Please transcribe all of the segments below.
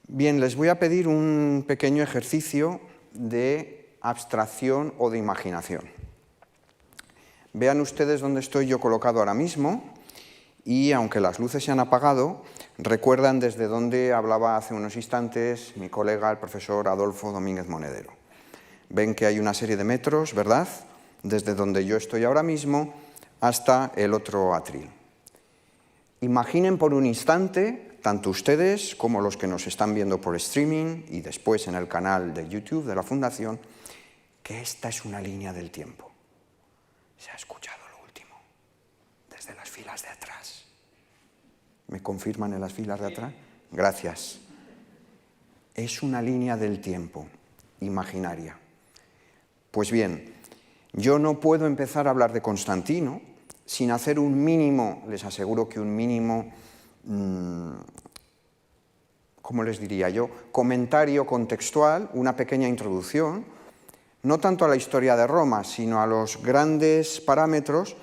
Bien, les voy a pedir un pequeño ejercicio de abstracción o de imaginación. Vean ustedes dónde estoy yo colocado ahora mismo y, aunque las luces se han apagado, recuerdan desde dónde hablaba hace unos instantes mi colega, el profesor Adolfo Domínguez Monedero. Ven que hay una serie de metros, ¿verdad?, desde donde yo estoy ahora mismo hasta el otro atril. Imaginen por un instante, tanto ustedes como los que nos están viendo por streaming y después en el canal de YouTube de la Fundación, que esta es una línea del tiempo. ¿Se ha escuchado lo último? Desde las filas de atrás. ¿Me confirman en las filas de atrás? Gracias. Es una línea del tiempo, imaginaria. Pues bien, yo no puedo empezar a hablar de Constantino sin hacer un mínimo, les aseguro que un mínimo, ¿cómo les diría yo?, comentario contextual, una pequeña introducción, no tanto a la historia de Roma, sino a los grandes parámetros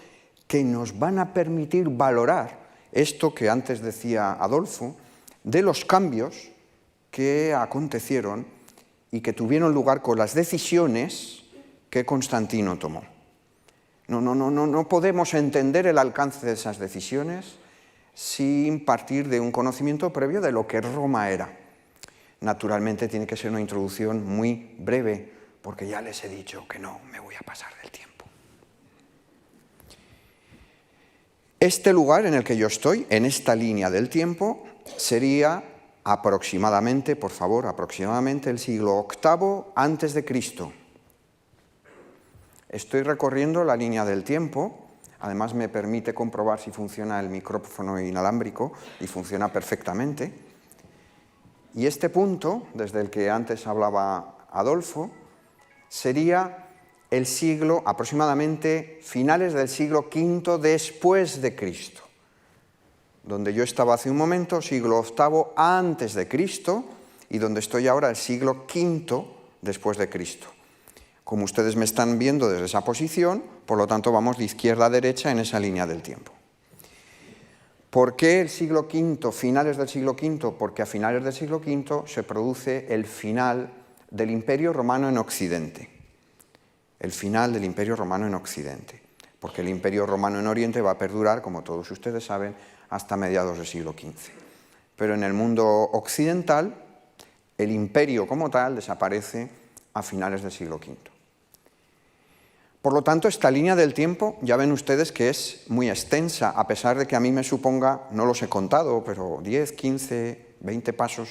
que nos van a permitir valorar esto que antes decía Adolfo, de los cambios que acontecieron y que tuvieron lugar con las decisiones que Constantino tomó. No podemos entender el alcance de esas decisiones sin partir de un conocimiento previo de lo que Roma era. Naturalmente tiene que ser una introducción muy breve, porque ya les he dicho que no me voy a pasar del tiempo. Este lugar en el que yo estoy, en esta línea del tiempo, sería aproximadamente, por favor, aproximadamente el siglo VIII antes de Cristo. Estoy recorriendo la línea del tiempo, además me permite comprobar si funciona el micrófono inalámbrico y funciona perfectamente. Y este punto, desde el que antes hablaba Adolfo, sería el siglo, aproximadamente finales del siglo V después de Cristo. Donde yo estaba hace un momento, siglo VIII antes de Cristo, y donde estoy ahora, el siglo V después de Cristo. Como ustedes me están viendo desde esa posición, por lo tanto vamos de izquierda a derecha en esa línea del tiempo. ¿Por qué el siglo V, finales del siglo V? Porque a finales del siglo V se produce el final del Imperio Romano en Occidente. El final del Imperio Romano en Occidente. Porque el Imperio Romano en Oriente va a perdurar, como todos ustedes saben, hasta mediados del siglo XV. Pero en el mundo occidental, el imperio como tal desaparece a finales del siglo V. Por lo tanto, esta línea del tiempo, ya ven ustedes que es muy extensa, a pesar de que a mí me suponga, no los he contado, pero 10, 15, 20 pasos.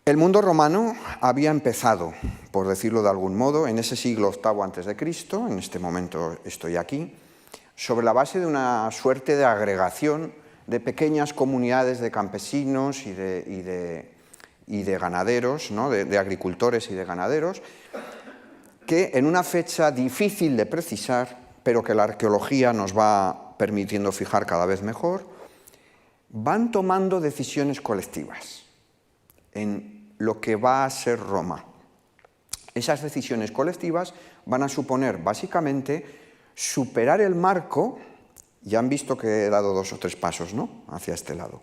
El mundo romano había empezado, por decirlo de algún modo, en ese siglo VIII antes de Cristo, en este momento estoy aquí, sobre la base de una suerte de agregación de pequeñas comunidades de campesinos y de ganaderos, ¿no?, de agricultores y de ganaderos, que en una fecha difícil de precisar, pero que la arqueología nos va permitiendo fijar cada vez mejor, van tomando decisiones colectivas en lo que va a ser Roma. Esas decisiones colectivas van a suponer, básicamente, superar el marco, ya han visto que he dado 2 o 3 pasos, ¿no?, hacia este lado,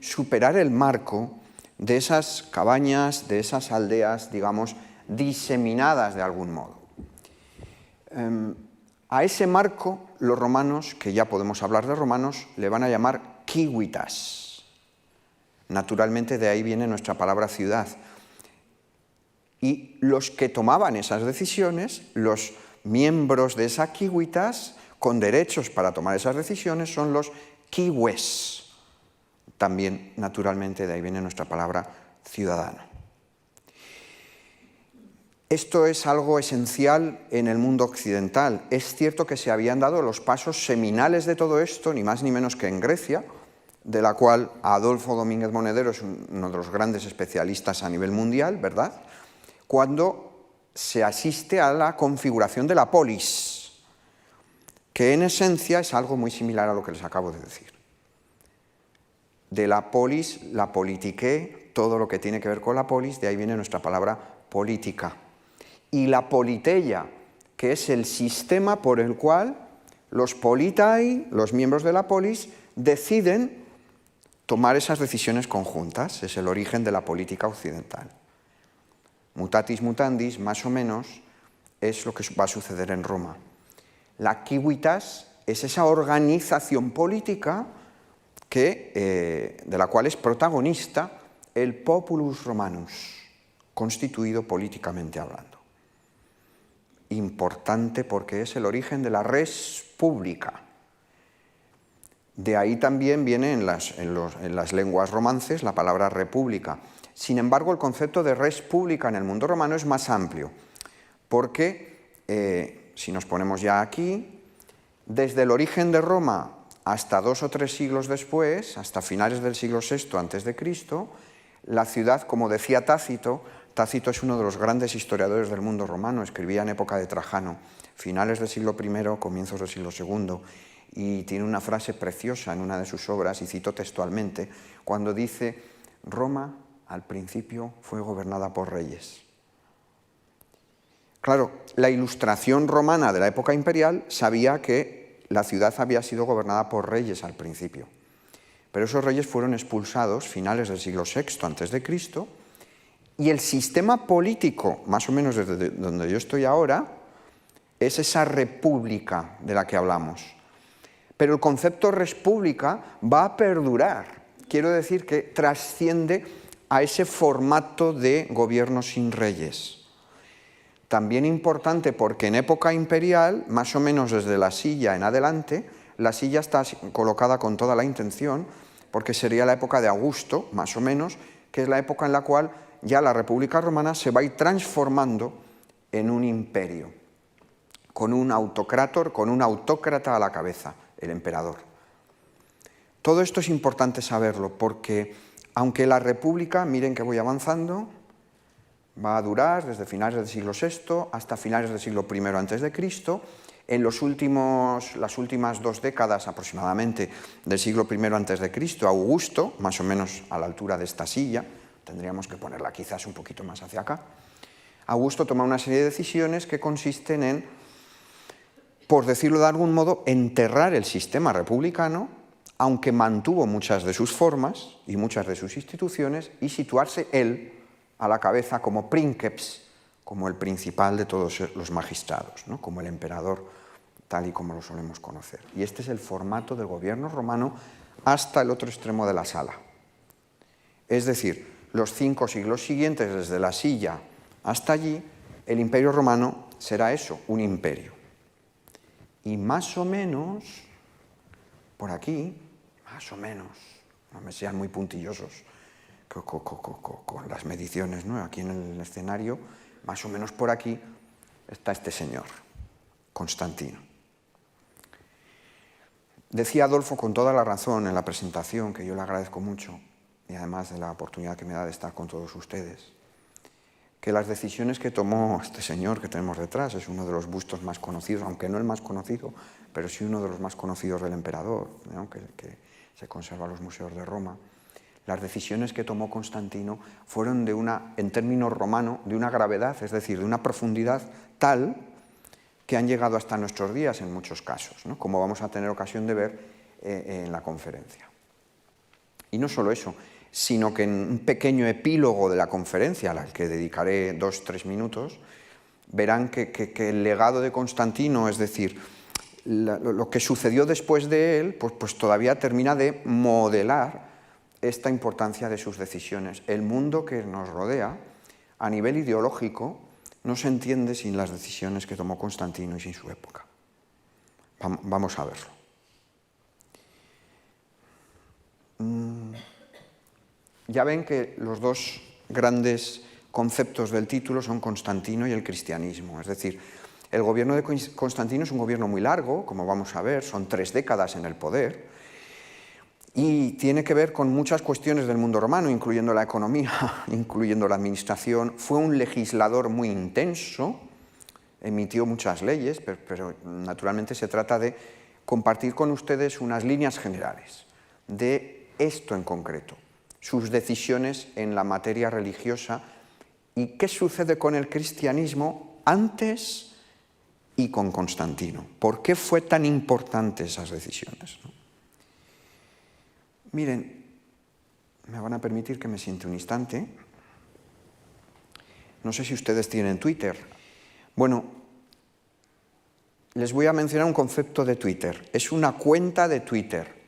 superar el marco de esas cabañas, de esas aldeas, digamos, diseminadas de algún modo. A ese marco los romanos, que ya podemos hablar de romanos, le van a llamar civitas. Naturalmente de ahí viene nuestra palabra ciudad. Y los que tomaban esas decisiones, los miembros de esa civitas, con derechos para tomar esas decisiones, son los cives. También, naturalmente, de ahí viene nuestra palabra ciudadano. Esto es algo esencial en el mundo occidental. Es cierto que se habían dado los pasos seminales de todo esto, ni más ni menos que en Grecia, de la cual Adolfo Domínguez Monedero es uno de los grandes especialistas a nivel mundial, ¿verdad?, cuando se asiste a la configuración de la polis, que en esencia es algo muy similar a lo que les acabo de decir. De la polis, la politiqué, todo lo que tiene que ver con la polis, de ahí viene nuestra palabra política. Y la politeia, que es el sistema por el cual los politai, los miembros de la polis, deciden tomar esas decisiones conjuntas, es el origen de la política occidental. Mutatis mutandis, más o menos, es lo que va a suceder en Roma. La civitas es esa organización política de la cual es protagonista el populus romanus, constituido políticamente hablando. Importante porque es el origen de la res publica. De ahí también viene en las lenguas romances la palabra república. Sin embargo, el concepto de res publica en el mundo romano es más amplio, porque, si nos ponemos ya aquí, desde el origen de Roma hasta 2 o 3 siglos después, hasta finales del siglo VI a.C., la ciudad, como decía Tácito es uno de los grandes historiadores del mundo romano, escribía en época de Trajano, finales del siglo I, comienzos del siglo II, y tiene una frase preciosa en una de sus obras, y cito textualmente, cuando dice: Roma al principio fue gobernada por reyes. Claro, la ilustración romana de la época imperial sabía que la ciudad había sido gobernada por reyes al principio, pero esos reyes fueron expulsados finales del siglo VI a.C., y el sistema político, más o menos desde donde yo estoy ahora, es esa república de la que hablamos. Pero el concepto república va a perdurar. Quiero decir que trasciende a ese formato de gobierno sin reyes. También importante porque en época imperial, más o menos desde la silla en adelante, la silla está colocada con toda la intención, porque sería la época de Augusto, más o menos, que es la época en la cual ya la República Romana se va a ir transformando en un imperio, con un autócrata a la cabeza, el emperador. Todo esto es importante saberlo, porque aunque la República, miren que voy avanzando, va a durar desde finales del siglo VI hasta finales del siglo I a.C., en las últimas 2 décadas aproximadamente del siglo I a.C., Augusto, más o menos a la altura de esta silla, tendríamos que ponerla quizás un poquito más hacia acá, Augusto toma una serie de decisiones que consisten en, por decirlo de algún modo, enterrar el sistema republicano, aunque mantuvo muchas de sus formas y muchas de sus instituciones, y situarse él a la cabeza como princeps, como el principal de todos los magistrados, ¿no? Como el emperador, tal y como lo solemos conocer. Y este es el formato del gobierno romano hasta el otro extremo de la sala. Es decir, los 5 siglos siguientes, desde la silla hasta allí, el imperio romano será eso, un imperio. Y más o menos, por aquí, más o menos, no me sean muy puntillosos con las mediciones, ¿no? Aquí en el escenario, más o menos por aquí, está este señor, Constantino. Decía Adolfo con toda la razón en la presentación, que yo le agradezco mucho, y además de la oportunidad que me da de estar con todos ustedes, que las decisiones que tomó este señor que tenemos detrás, es uno de los bustos más conocidos, aunque no el más conocido, pero sí uno de los más conocidos del emperador, ¿no? que se conserva en los museos de Roma. Las decisiones que tomó Constantino fueron en términos romanos, de una gravedad, es decir, de una profundidad tal que han llegado hasta nuestros días en muchos casos, ¿no? Como vamos a tener ocasión de ver en la conferencia. Y no solo eso, sino que en un pequeño epílogo de la conferencia, al que dedicaré 2 o 3 minutos, verán que el legado de Constantino, es decir, lo que sucedió después de él, pues todavía termina de modelar esta importancia de sus decisiones. El mundo que nos rodea, a nivel ideológico, no se entiende sin las decisiones que tomó Constantino y sin su época. Vamos a verlo. Ya ven que los 2 grandes conceptos del título son Constantino y el cristianismo. Es decir, el gobierno de Constantino es un gobierno muy largo, como vamos a ver, son 3 décadas en el poder, y tiene que ver con muchas cuestiones del mundo romano, incluyendo la economía, incluyendo la administración. Fue un legislador muy intenso, emitió muchas leyes, pero naturalmente se trata de compartir con ustedes unas líneas generales de esto en concreto, sus decisiones en la materia religiosa y qué sucede con el cristianismo antes y con Constantino. ¿Por qué fue tan importante esas decisiones, ¿no? Miren, Me van a permitir que me siente un instante. No sé si ustedes tienen Twitter. Bueno, les voy a mencionar un concepto de Twitter. Es una cuenta de Twitter,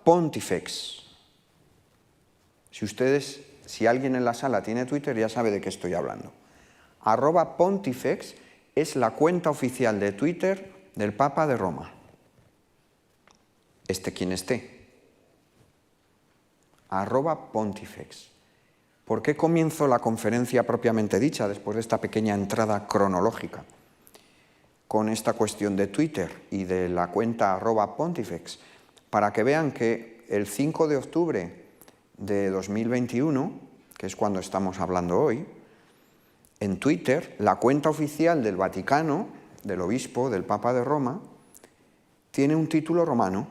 @pontifex. Si alguien en la sala tiene Twitter, ya sabe de qué estoy hablando. @pontifex es la cuenta oficial de Twitter del Papa de Roma. Esté quien esté. @pontifex. ¿Por qué comienzo la conferencia propiamente dicha, después de esta pequeña entrada cronológica, con esta cuestión de Twitter y de la cuenta @pontifex? Para que vean que el 5 de octubre de 2021, que es cuando estamos hablando hoy, en Twitter, la cuenta oficial del Vaticano, del obispo, del Papa de Roma, tiene un título romano,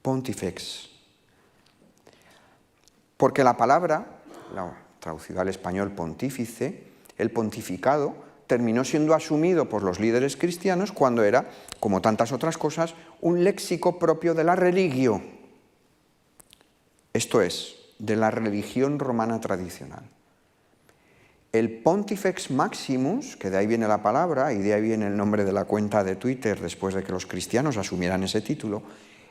Pontifex. Porque la palabra, traducida al español pontífice, el pontificado, terminó siendo asumido por los líderes cristianos cuando era, como tantas otras cosas, un léxico propio de la religio. Esto es, de la religión romana tradicional. El Pontifex Maximus, que de ahí viene la palabra y de ahí viene el nombre de la cuenta de Twitter después de que los cristianos asumieran ese título,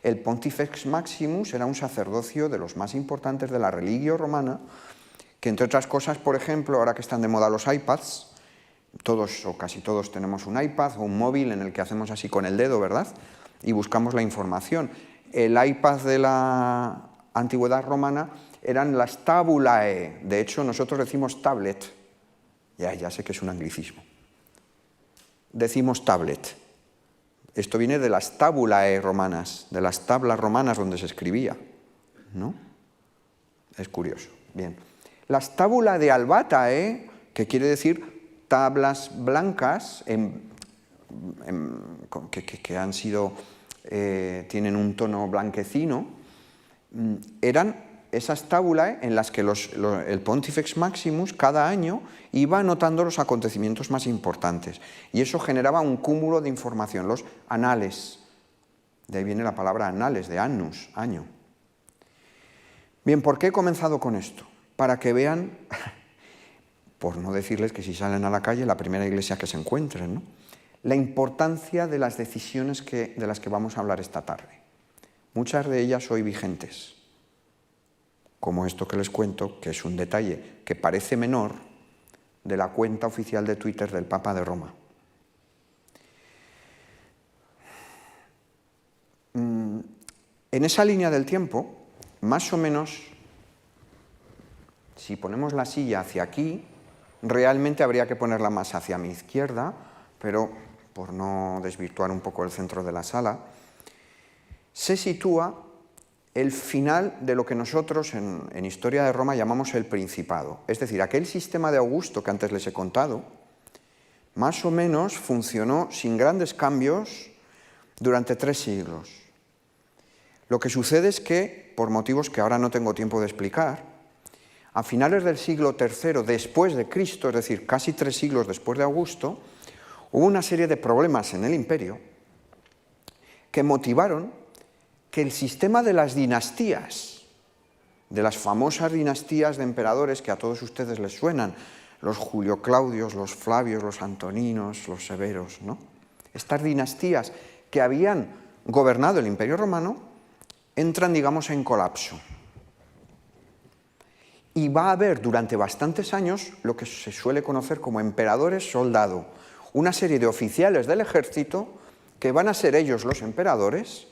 el Pontifex Maximus era un sacerdocio de los más importantes de la religio romana, que entre otras cosas, por ejemplo, ahora que están de moda los iPads, todos o casi todos tenemos un iPad o un móvil en el que hacemos así con el dedo, ¿verdad? Y buscamos la información. El iPad de la antigüedad romana eran las tabulae. De hecho, nosotros decimos tablet. Ya sé que es un anglicismo. Decimos tablet. Esto viene de las tabulae romanas, de las tablas romanas donde se escribía, ¿no? Es curioso. Bien. Las tabula de albatae, que quiere decir tablas blancas que han sido, tienen un tono blanquecino, eran esas tabulae en las que el Pontifex Maximus cada año iba anotando los acontecimientos más importantes. Y eso generaba un cúmulo de información, los anales. De ahí viene la palabra anales, de annus, año. Bien, ¿por qué he comenzado con esto? Para que vean, por no decirles que si salen a la calle, la primera iglesia que se encuentren, ¿no? La importancia de las decisiones de las que vamos a hablar esta tarde. Muchas de ellas hoy vigentes, como esto que les cuento, que es un detalle que parece menor, de la cuenta oficial de Twitter del Papa de Roma. En esa línea del tiempo, más o menos, si ponemos la silla hacia aquí, realmente habría que ponerla más hacia mi izquierda, pero por no desvirtuar un poco el centro de la sala, se sitúa el final de lo que nosotros en Historia de Roma llamamos el Principado. Es decir, aquel sistema de Augusto que antes les he contado, más o menos funcionó sin grandes cambios durante 3 siglos. Lo que sucede es que, por motivos que ahora no tengo tiempo de explicar, a finales del siglo III después de Cristo, es decir, casi 3 siglos después de Augusto, hubo una serie de problemas en el imperio que motivaron que el sistema de las dinastías, de las famosas dinastías de emperadores que a todos ustedes les suenan, los Julio Claudios, los Flavios, los Antoninos, los Severos, ¿no? Estas dinastías que habían gobernado el Imperio Romano entran, digamos, en colapso. Y va a haber durante bastantes años lo que se suele conocer como emperadores soldado, una serie de oficiales del ejército que van a ser ellos los emperadores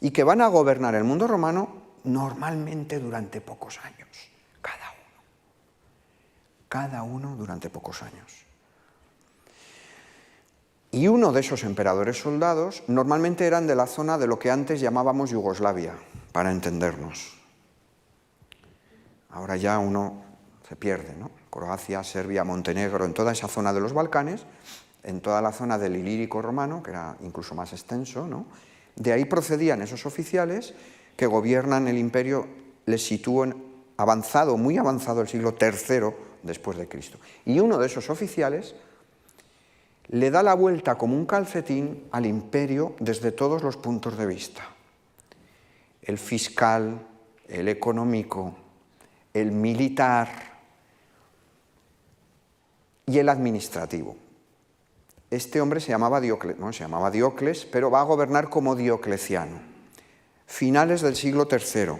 y que van a gobernar el mundo romano normalmente durante pocos años, cada uno durante pocos años. Y uno de esos emperadores soldados normalmente eran de la zona de lo que antes llamábamos Yugoslavia, para entendernos. Ahora ya uno se pierde, ¿no? Croacia, Serbia, Montenegro, en toda esa zona de los Balcanes, en toda la zona del Ilírico romano, que era incluso más extenso, ¿no? De ahí procedían esos oficiales que gobiernan el imperio, les sitúan avanzado, muy avanzado el siglo III después de Cristo. Y uno de esos oficiales le da la vuelta como un calcetín al imperio desde todos los puntos de vista. El fiscal, el económico, el militar y el administrativo. Este hombre se llamaba Diocles, pero va a gobernar como Diocleciano. Finales del siglo III,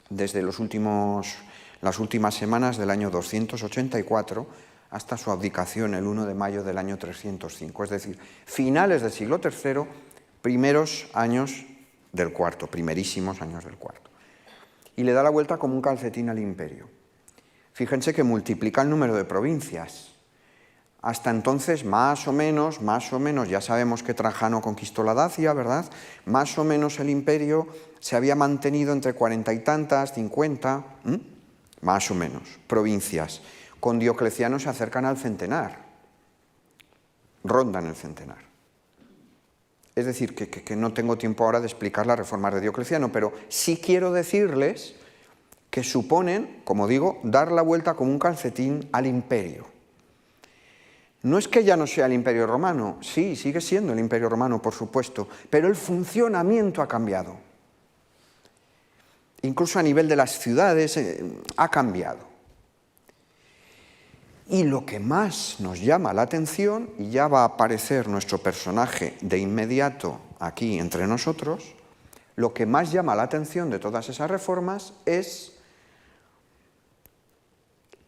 desde las últimas semanas del año 284 hasta su abdicación el 1 de mayo del año 305, es decir, finales del siglo III, primerísimos años del IV. Y le da la vuelta como un calcetín al imperio. Fíjense que multiplica el número de provincias. Hasta entonces, más o menos, ya sabemos que Trajano conquistó la Dacia, ¿verdad? Más o menos el imperio se había mantenido entre 40 y tantas, 50, más o menos, provincias. Con Diocleciano se acercan al centenar, rondan el centenar. Es decir, que no tengo tiempo ahora de explicar las reformas de Diocleciano, pero sí quiero decirles que suponen, como digo, dar la vuelta como un calcetín al imperio. No es que ya no sea el Imperio Romano, sí, sigue siendo el Imperio Romano, por supuesto, pero el funcionamiento ha cambiado. Incluso a nivel de las ciudades ha cambiado. Y lo que más nos llama la atención, y ya va a aparecer nuestro personaje de inmediato aquí entre nosotros, lo que más llama la atención de todas esas reformas es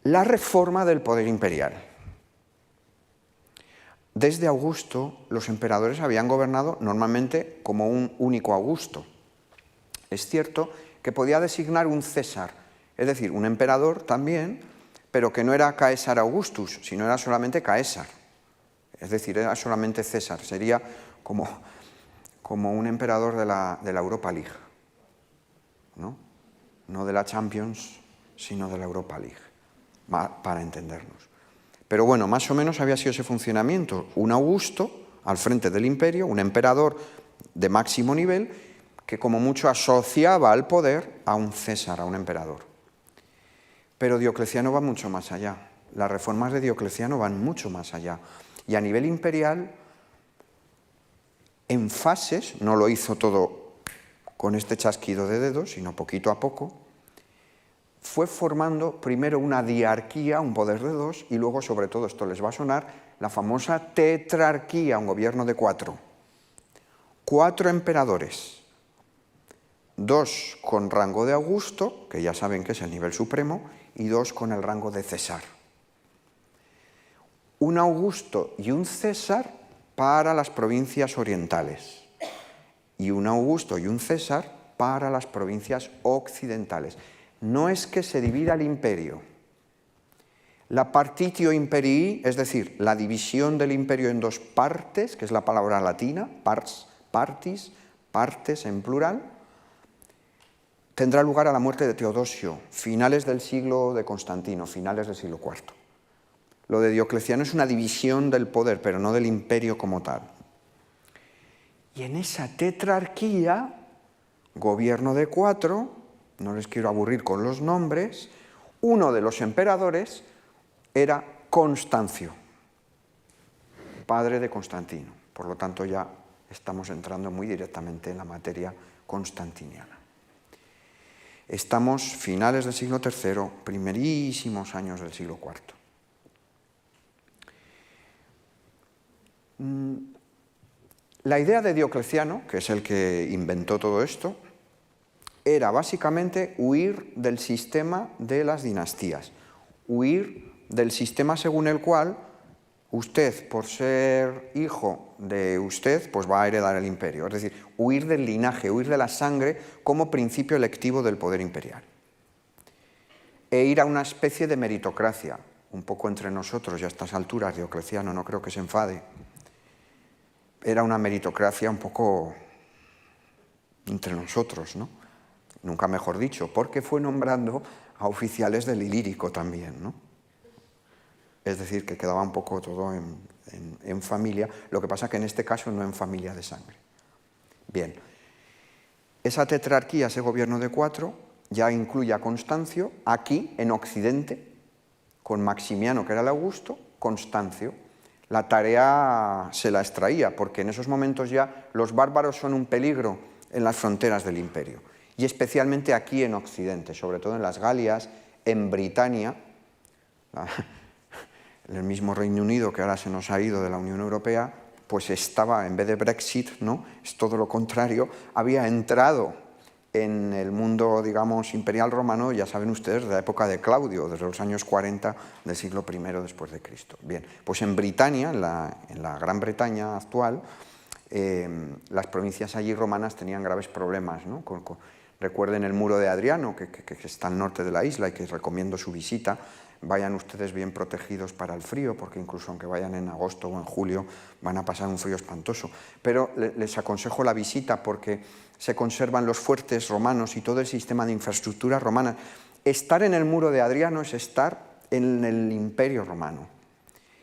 la reforma del poder imperial. Desde Augusto, los emperadores habían gobernado normalmente como un único Augusto. Es cierto que podía designar un César, es decir, un emperador también, pero que no era Caesar Augustus, sino era solamente Caesar. Es decir, era solamente César, sería como un emperador de la Europa League, ¿no? No de la Champions, sino de la Europa League, para entendernos. Pero bueno, más o menos había sido ese funcionamiento. Un Augusto al frente del imperio, un emperador de máximo nivel, que como mucho asociaba al poder a un César, a un emperador. Pero Diocleciano va mucho más allá. Las reformas de Diocleciano van mucho más allá. Y a nivel imperial, en fases, no lo hizo todo con este chasquido de dedos, sino poquito a poco, fue formando primero una diarquía, un poder de dos, y luego, sobre todo, esto les va a sonar, la famosa tetrarquía, un gobierno de 4. 4 emperadores, 2 con rango de Augusto, que ya saben que es el nivel supremo, y 2 con el rango de César. Un Augusto y un César para las provincias orientales, y un Augusto y un César para las provincias occidentales. No es que se divida el imperio. La partitio imperii, es decir, la división del imperio en 2 partes, que es la palabra latina, pars, partis, partes en plural, tendrá lugar a la muerte de Teodosio, finales del siglo de Constantino, finales del siglo IV. Lo de Diocleciano es una división del poder, pero no del imperio como tal. Y en esa tetrarquía, gobierno de 4, no les quiero aburrir con los nombres, uno de los emperadores era Constancio, padre de Constantino. Por lo tanto, ya estamos entrando muy directamente en la materia constantiniana. Estamos finales del siglo III, primerísimos años del siglo IV. La idea de Diocleciano, que es el que inventó todo esto, era básicamente huir del sistema de las dinastías, huir del sistema según el cual usted, por ser hijo de usted, pues va a heredar el imperio. Es decir, huir del linaje, huir de la sangre como principio electivo del poder imperial. E ir a una especie de meritocracia, un poco entre nosotros, y a estas alturas Diocleciano no creo que se enfade. Era una meritocracia un poco entre nosotros, ¿no? Nunca mejor dicho, porque fue nombrando a oficiales del Ilírico también, ¿no? Es decir, que quedaba un poco todo en familia, lo que pasa que en este caso no en familia de sangre. Bien, esa tetrarquía, ese gobierno de 4, ya incluye a Constancio, aquí en Occidente, con Maximiano, que era el Augusto, Constancio. La tarea se la extraía, porque en esos momentos ya los bárbaros son un peligro en las fronteras del imperio. y especialmente aquí en Occidente, sobre todo en las Galias, en Britania, en el mismo Reino Unido que ahora se nos ha ido de la Unión Europea, pues estaba, en vez de Brexit, ¿no?, es todo lo contrario, había entrado en el mundo, digamos, imperial romano, ya saben ustedes, de la época de Claudio, desde los años 40 del siglo I después de Cristo. Bien, pues en Britania, en la Gran Bretaña actual, las provincias allí romanas tenían graves problemas, ¿no? Recuerden el muro de Adriano, que está al norte de la isla y que recomiendo su visita. Vayan ustedes bien protegidos para el frío, porque incluso aunque vayan en agosto o en julio van a pasar un frío espantoso. Pero les aconsejo la visita porque se conservan los fuertes romanos y todo el sistema de infraestructura romana. Estar en el muro de Adriano es estar en el Imperio Romano,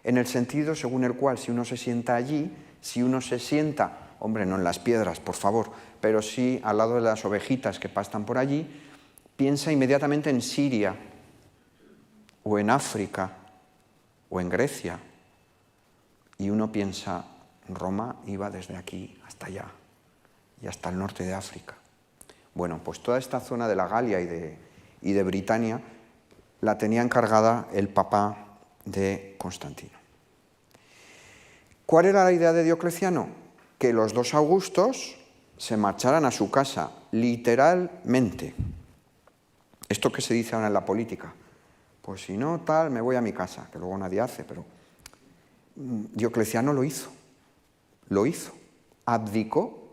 en el sentido según el cual si uno se sienta allí, si uno se sienta, hombre, no en las piedras, por favor, pero sí al lado de las ovejitas que pastan por allí, piensa inmediatamente en Siria, o en África, o en Grecia, y uno piensa, Roma iba desde aquí hasta allá, y hasta el norte de África. Bueno, pues toda esta zona de la Galia y de Britania la tenía encargada el Papa de Constantino. ¿Cuál era la idea de Diocleciano? Que los dos Augustos se marcharan a su casa, literalmente. Esto que se dice ahora en la política, pues si no tal, me voy a mi casa, que luego nadie hace, pero Diocleciano lo hizo, abdicó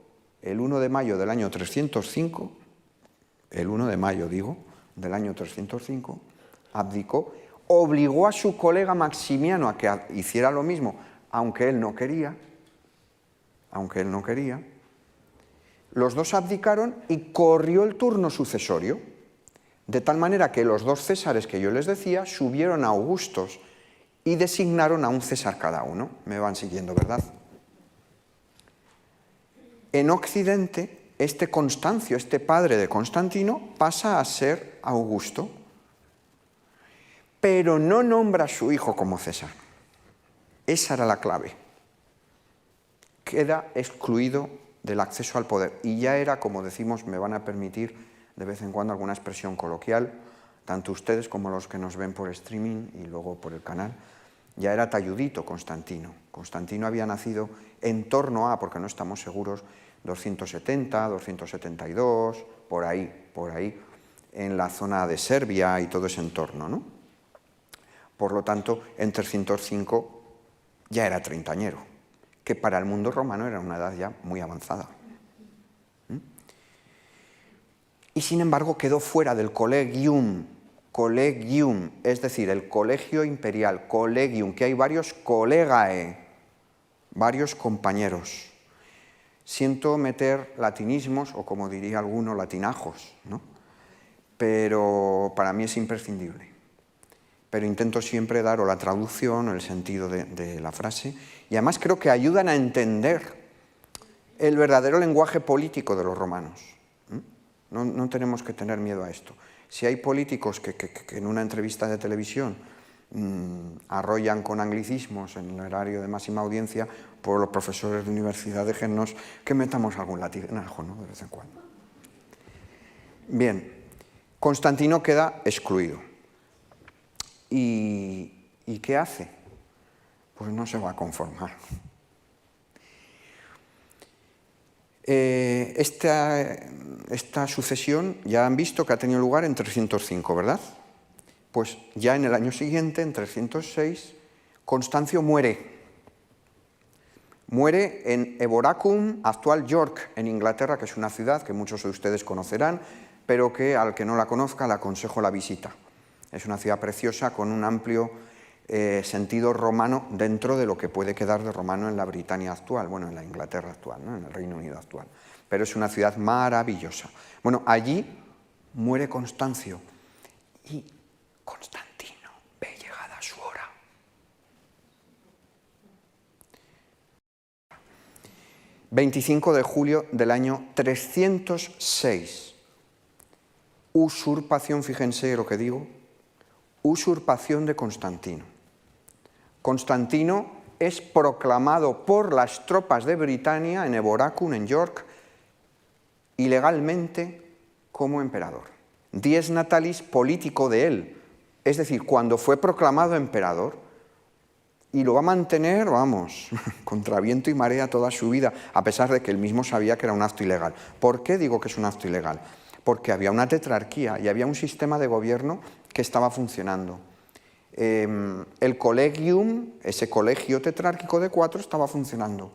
el 1 de mayo del año 305, el 1 de mayo digo, del año 305, abdicó, obligó a su colega Maximiano a que hiciera lo mismo, aunque él no quería, los dos abdicaron y corrió el turno sucesorio, de tal manera que los dos Césares que yo les decía subieron a Augustos y designaron a un César cada uno. Me van siguiendo, ¿verdad? En Occidente, este Constancio, este padre de Constantino, pasa a ser Augusto, pero no nombra a su hijo como César. Esa era la clave. Queda excluido del acceso al poder. Y ya era, como decimos, me van a permitir de vez en cuando alguna expresión coloquial, tanto ustedes como los que nos ven por streaming y luego por el canal, ya era talludito Constantino. Constantino había nacido en torno a, porque no estamos seguros, 270, 272, por ahí, en la zona de Serbia y todo ese entorno, ¿no? Por lo tanto, en 305 ya era treintañero, que para el mundo romano era una edad ya muy avanzada. Y sin embargo quedó fuera del collegium, es decir, el colegio imperial, collegium, que hay varios collegae, varios compañeros. Siento meter latinismos, o como diría alguno, latinajos, ¿no? Pero para mí es imprescindible. Pero intento siempre dar o la traducción o el sentido de la frase, y además creo que ayudan a entender el verdadero lenguaje político de los romanos. No tenemos que tener miedo a esto. Si hay políticos que en una entrevista de televisión arrollan con anglicismos en el horario de máxima audiencia, por los profesores de universidad déjennos que metamos algún latinajo, ¿no?, de vez en cuando. Bien, Constantino queda excluido. ¿Y qué hace? Pues no se va a conformar. Esta sucesión ya han visto que ha tenido lugar en 305, ¿verdad? Pues ya en el año siguiente, en 306, Constancio muere. Muere en Eboracum, actual York, en Inglaterra, que es una ciudad que muchos de ustedes conocerán, pero que al que no la conozca le aconsejo la visita. Es una ciudad preciosa con un amplio sentido romano dentro de lo que puede quedar de romano en la Britania actual, bueno, en la Inglaterra actual, ¿no?, en el Reino Unido actual. Pero es una ciudad maravillosa. Bueno, allí muere Constancio y Constantino ve llegada su hora. ...25 de julio del año 306... usurpación, fíjense lo que digo, usurpación de Constantino. Constantino es proclamado por las tropas de Britania en Eboracum, en York, ilegalmente como emperador. Dies natalis político de él, es decir, cuando fue proclamado emperador, y lo va a mantener, vamos, contra viento y marea toda su vida, a pesar de que él mismo sabía que era un acto ilegal. ¿Por qué digo que es un acto ilegal? Porque había una tetrarquía y había un sistema de gobierno que estaba funcionando. El collegium, ese colegio tetrárquico de 4, estaba funcionando.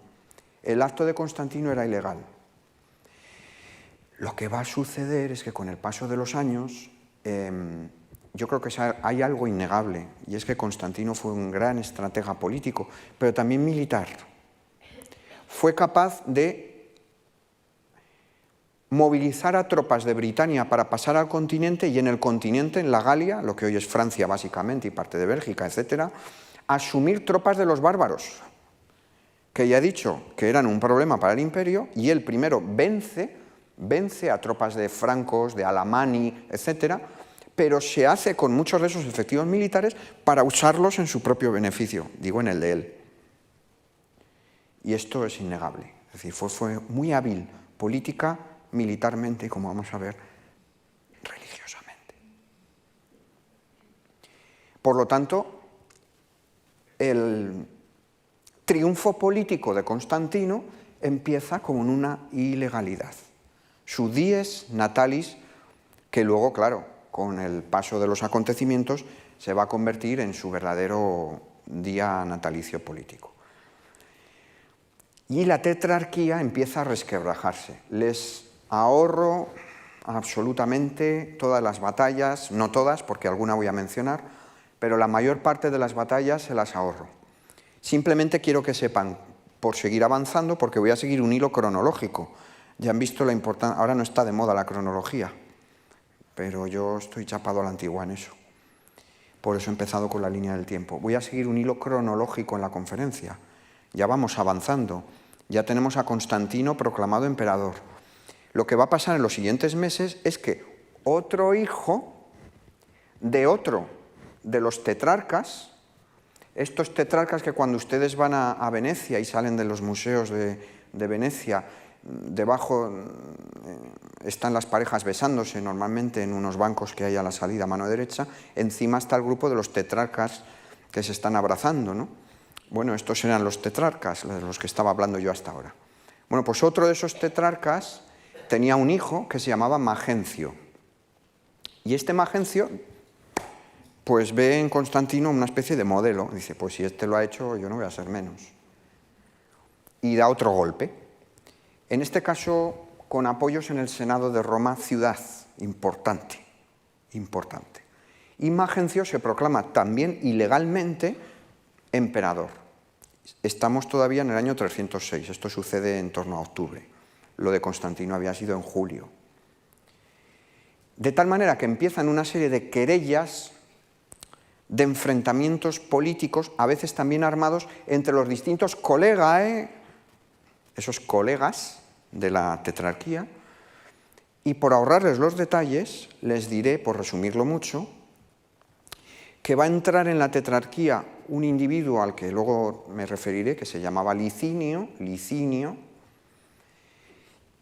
El acto de Constantino era ilegal. Lo que va a suceder es que con el paso de los años, yo creo que hay algo innegable, y es que Constantino fue un gran estratega político, pero también militar. Fue capaz de movilizar a tropas de Britania para pasar al continente, y en el continente, en la Galia, lo que hoy es Francia básicamente y parte de Bélgica, etc., asumir tropas de los bárbaros, que ya he dicho que eran un problema para el imperio, y él primero vence a tropas de francos, de Alamani, etc., pero se hace con muchos de esos efectivos militares para usarlos en su propio beneficio, digo en el de él. Y esto es innegable, es decir, fue muy hábil política, militarmente y, como vamos a ver, religiosamente. Por lo tanto, el triunfo político de Constantino empieza con una ilegalidad. Su dies natalis, que luego, claro, con el paso de los acontecimientos, se va a convertir en su verdadero día natalicio político. Y la tetrarquía empieza a resquebrajarse. Les ahorro absolutamente todas las batallas, no todas, porque alguna voy a mencionar, pero la mayor parte de las batallas se las ahorro. Simplemente quiero que sepan, por seguir avanzando, porque voy a seguir un hilo cronológico. Ya han visto la importancia, ahora no está de moda la cronología, pero yo estoy chapado a la antigua en eso. Por eso he empezado con la línea del tiempo. Voy a seguir un hilo cronológico en la conferencia. Ya vamos avanzando. Ya tenemos a Constantino proclamado emperador. Lo que va a pasar en los siguientes meses es que otro hijo de otro de los tetrarcas, estos tetrarcas que cuando ustedes van a Venecia y salen de los museos de Venecia, debajo están las parejas besándose normalmente en unos bancos que hay a la salida a mano derecha, encima está el grupo de los tetrarcas que se están abrazando, ¿no? Bueno, estos eran los tetrarcas, de los que estaba hablando yo hasta ahora. Bueno, pues otro de esos tetrarcas tenía un hijo que se llamaba Magencio. Y este Magencio, pues ve en Constantino una especie de modelo. Dice, pues si este lo ha hecho, yo no voy a ser menos. Y da otro golpe. En este caso, con apoyos en el Senado de Roma, ciudad importante, importante. Y Magencio se proclama también ilegalmente emperador. Estamos todavía en el año 306, esto sucede en torno a octubre. Lo de Constantino había sido en julio. De tal manera que empiezan una serie de querellas, de enfrentamientos políticos, a veces también armados, entre los distintos colegae, esos colegas de la tetrarquía, y por ahorrarles los detalles, les diré, por resumirlo mucho, que va a entrar en la tetrarquía un individuo al que luego me referiré, que se llamaba Licinio,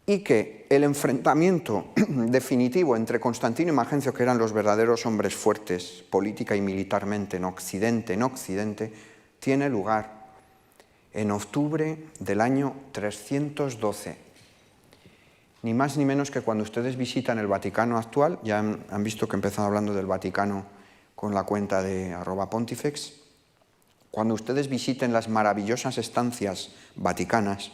y que el enfrentamiento definitivo entre Constantino y Magencio, que eran los verdaderos hombres fuertes política y militarmente en Occidente, tiene lugar en octubre del año 312. Ni más ni menos que cuando ustedes visitan el Vaticano actual, ya han visto que he empezado hablando del Vaticano con la cuenta de @pontifex, cuando ustedes visiten las maravillosas estancias vaticanas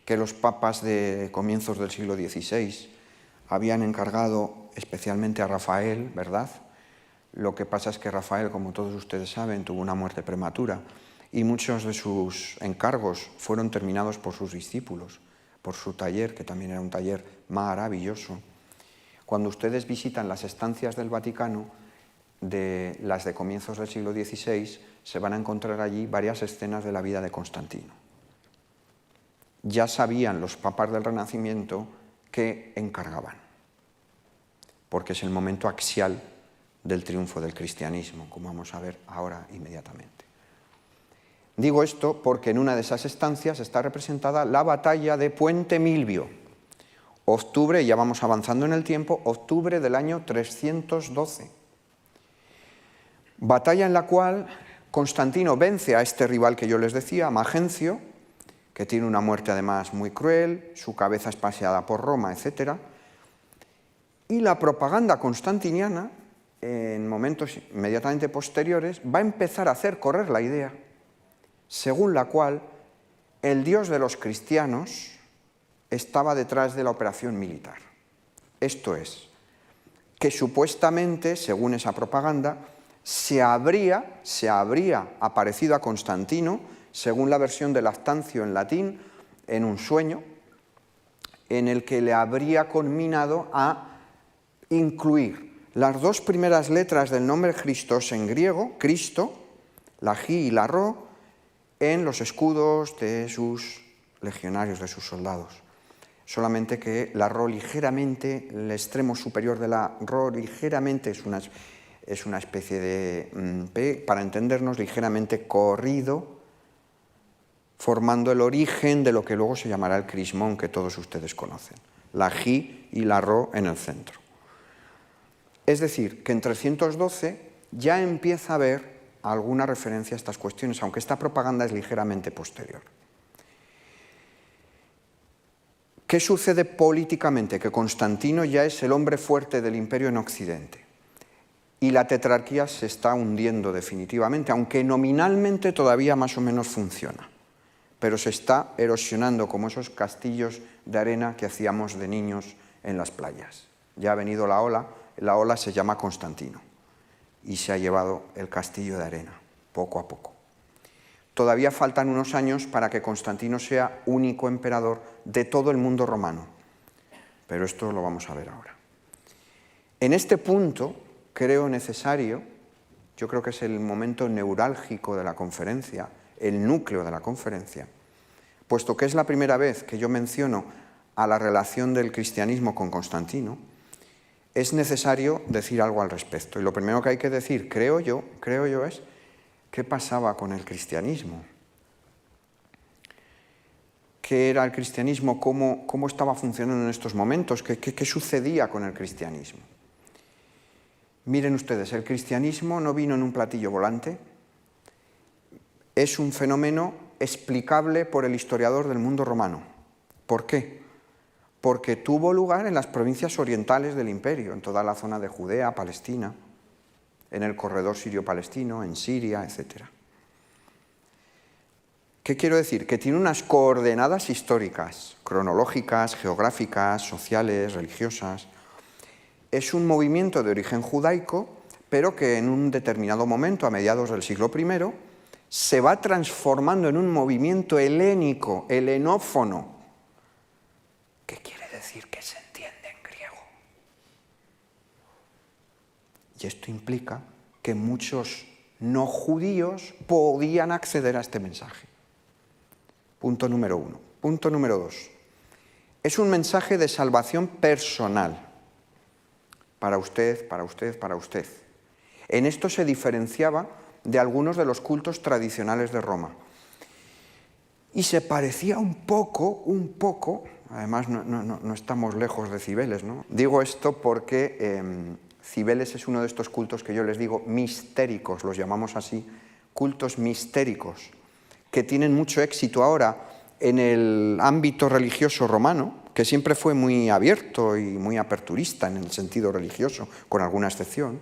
que los papas de comienzos del siglo XVI habían encargado especialmente a Rafael, ¿verdad? Lo que pasa es que Rafael, como todos ustedes saben, tuvo una muerte prematura y muchos de sus encargos fueron terminados por sus discípulos, por su taller, que también era un taller maravilloso. Cuando ustedes visitan las estancias del Vaticano, las de comienzos del siglo XVI, se van a encontrar allí varias escenas de la vida de Constantino. Ya sabían los papas del Renacimiento que encargaban, porque es el momento axial del triunfo del cristianismo, como vamos a ver ahora inmediatamente. Digo esto porque en una de esas estancias está representada la batalla de Puente Milvio, Octubre, ya vamos avanzando en el tiempo, octubre del año 312. Batalla en la cual Constantino vence a este rival que yo les decía, Magencio, que tiene una muerte además muy cruel, su cabeza es paseada por Roma, etc. Y la propaganda constantiniana, en momentos inmediatamente posteriores, va a empezar a hacer correr la idea según la cual el Dios de los cristianos estaba detrás de la operación militar. Esto es, que supuestamente, según esa propaganda, se habría aparecido a Constantino, según la versión de Lactancio en latín, en un sueño, en el que le habría conminado a incluir las dos primeras letras del nombre Christos en griego, Cristo, la Ji y la Ro, en los escudos de sus legionarios, de sus soldados. Solamente que la Ro ligeramente, el extremo superior de la Ro ligeramente es una especie de P, para entendernos, ligeramente corrido, formando el origen de lo que luego se llamará el crismón que todos ustedes conocen. La Ji y la Ro en el centro. Es decir, que en 312 ya empieza a haber alguna referencia a estas cuestiones, aunque esta propaganda es ligeramente posterior. ¿Qué sucede políticamente? Que Constantino ya es el hombre fuerte del imperio en Occidente y la tetrarquía se está hundiendo definitivamente, aunque nominalmente todavía más o menos funciona, pero se está erosionando como esos castillos de arena que hacíamos de niños en las playas. Ya ha venido la ola se llama Constantino y se ha llevado el castillo de arena, poco a poco. Todavía faltan unos años para que Constantino sea único emperador de todo el mundo romano, pero esto lo vamos a ver ahora. En este punto, creo necesario, yo creo que es el momento neurálgico de la conferencia, el núcleo de la conferencia, puesto que es la primera vez que yo menciono a la relación del cristianismo con Constantino, es necesario decir algo al respecto. Y lo primero que hay que decir, creo yo, es qué pasaba con el cristianismo. ¿Qué era el cristianismo? ¿Cómo estaba funcionando en estos momentos? ¿Qué sucedía con el cristianismo? Miren ustedes, el cristianismo no vino en un platillo volante. Es un fenómeno explicable por el historiador del mundo romano. ¿Por qué? Porque tuvo lugar en las provincias orientales del imperio, en toda la zona de Judea, Palestina, en el corredor sirio-palestino, en Siria, etc. ¿Qué quiero decir? Que tiene unas coordenadas históricas, cronológicas, geográficas, sociales, religiosas. Es un movimiento de origen judaico, pero que en un determinado momento, a mediados del siglo I, se va transformando en un movimiento helénico, helenófono. ¿Qué quiere decir? Que se entiende en griego. Y esto implica que muchos no judíos podían acceder a este mensaje. Punto número 1. Punto número 2. Es un mensaje de salvación personal. Para usted, para usted, para usted. En esto se diferenciaba de algunos de los cultos tradicionales de Roma. Y se parecía un poco, además no estamos lejos de Cibeles, ¿no? Digo esto porque Cibeles es uno de estos cultos que yo les digo mistéricos, los llamamos así, cultos mistéricos, que tienen mucho éxito ahora en el ámbito religioso romano, que siempre fue muy abierto y muy aperturista en el sentido religioso, con alguna excepción.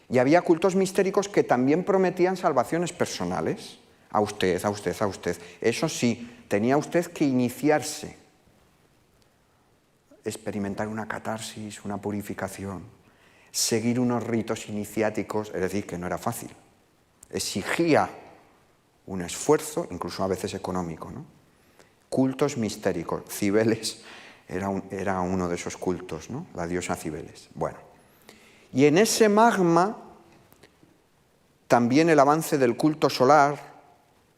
Y había cultos mistéricos que también prometían salvaciones personales. A usted, a usted, a usted. Eso sí, tenía usted que iniciarse, experimentar una catarsis, una purificación, seguir unos ritos iniciáticos, es decir, que no era fácil. Exigía un esfuerzo, incluso a veces económico, ¿no? Cultos mistéricos. Cibeles era uno de esos cultos, ¿no? La diosa Cibeles. Bueno, y en ese magma también el avance del culto solar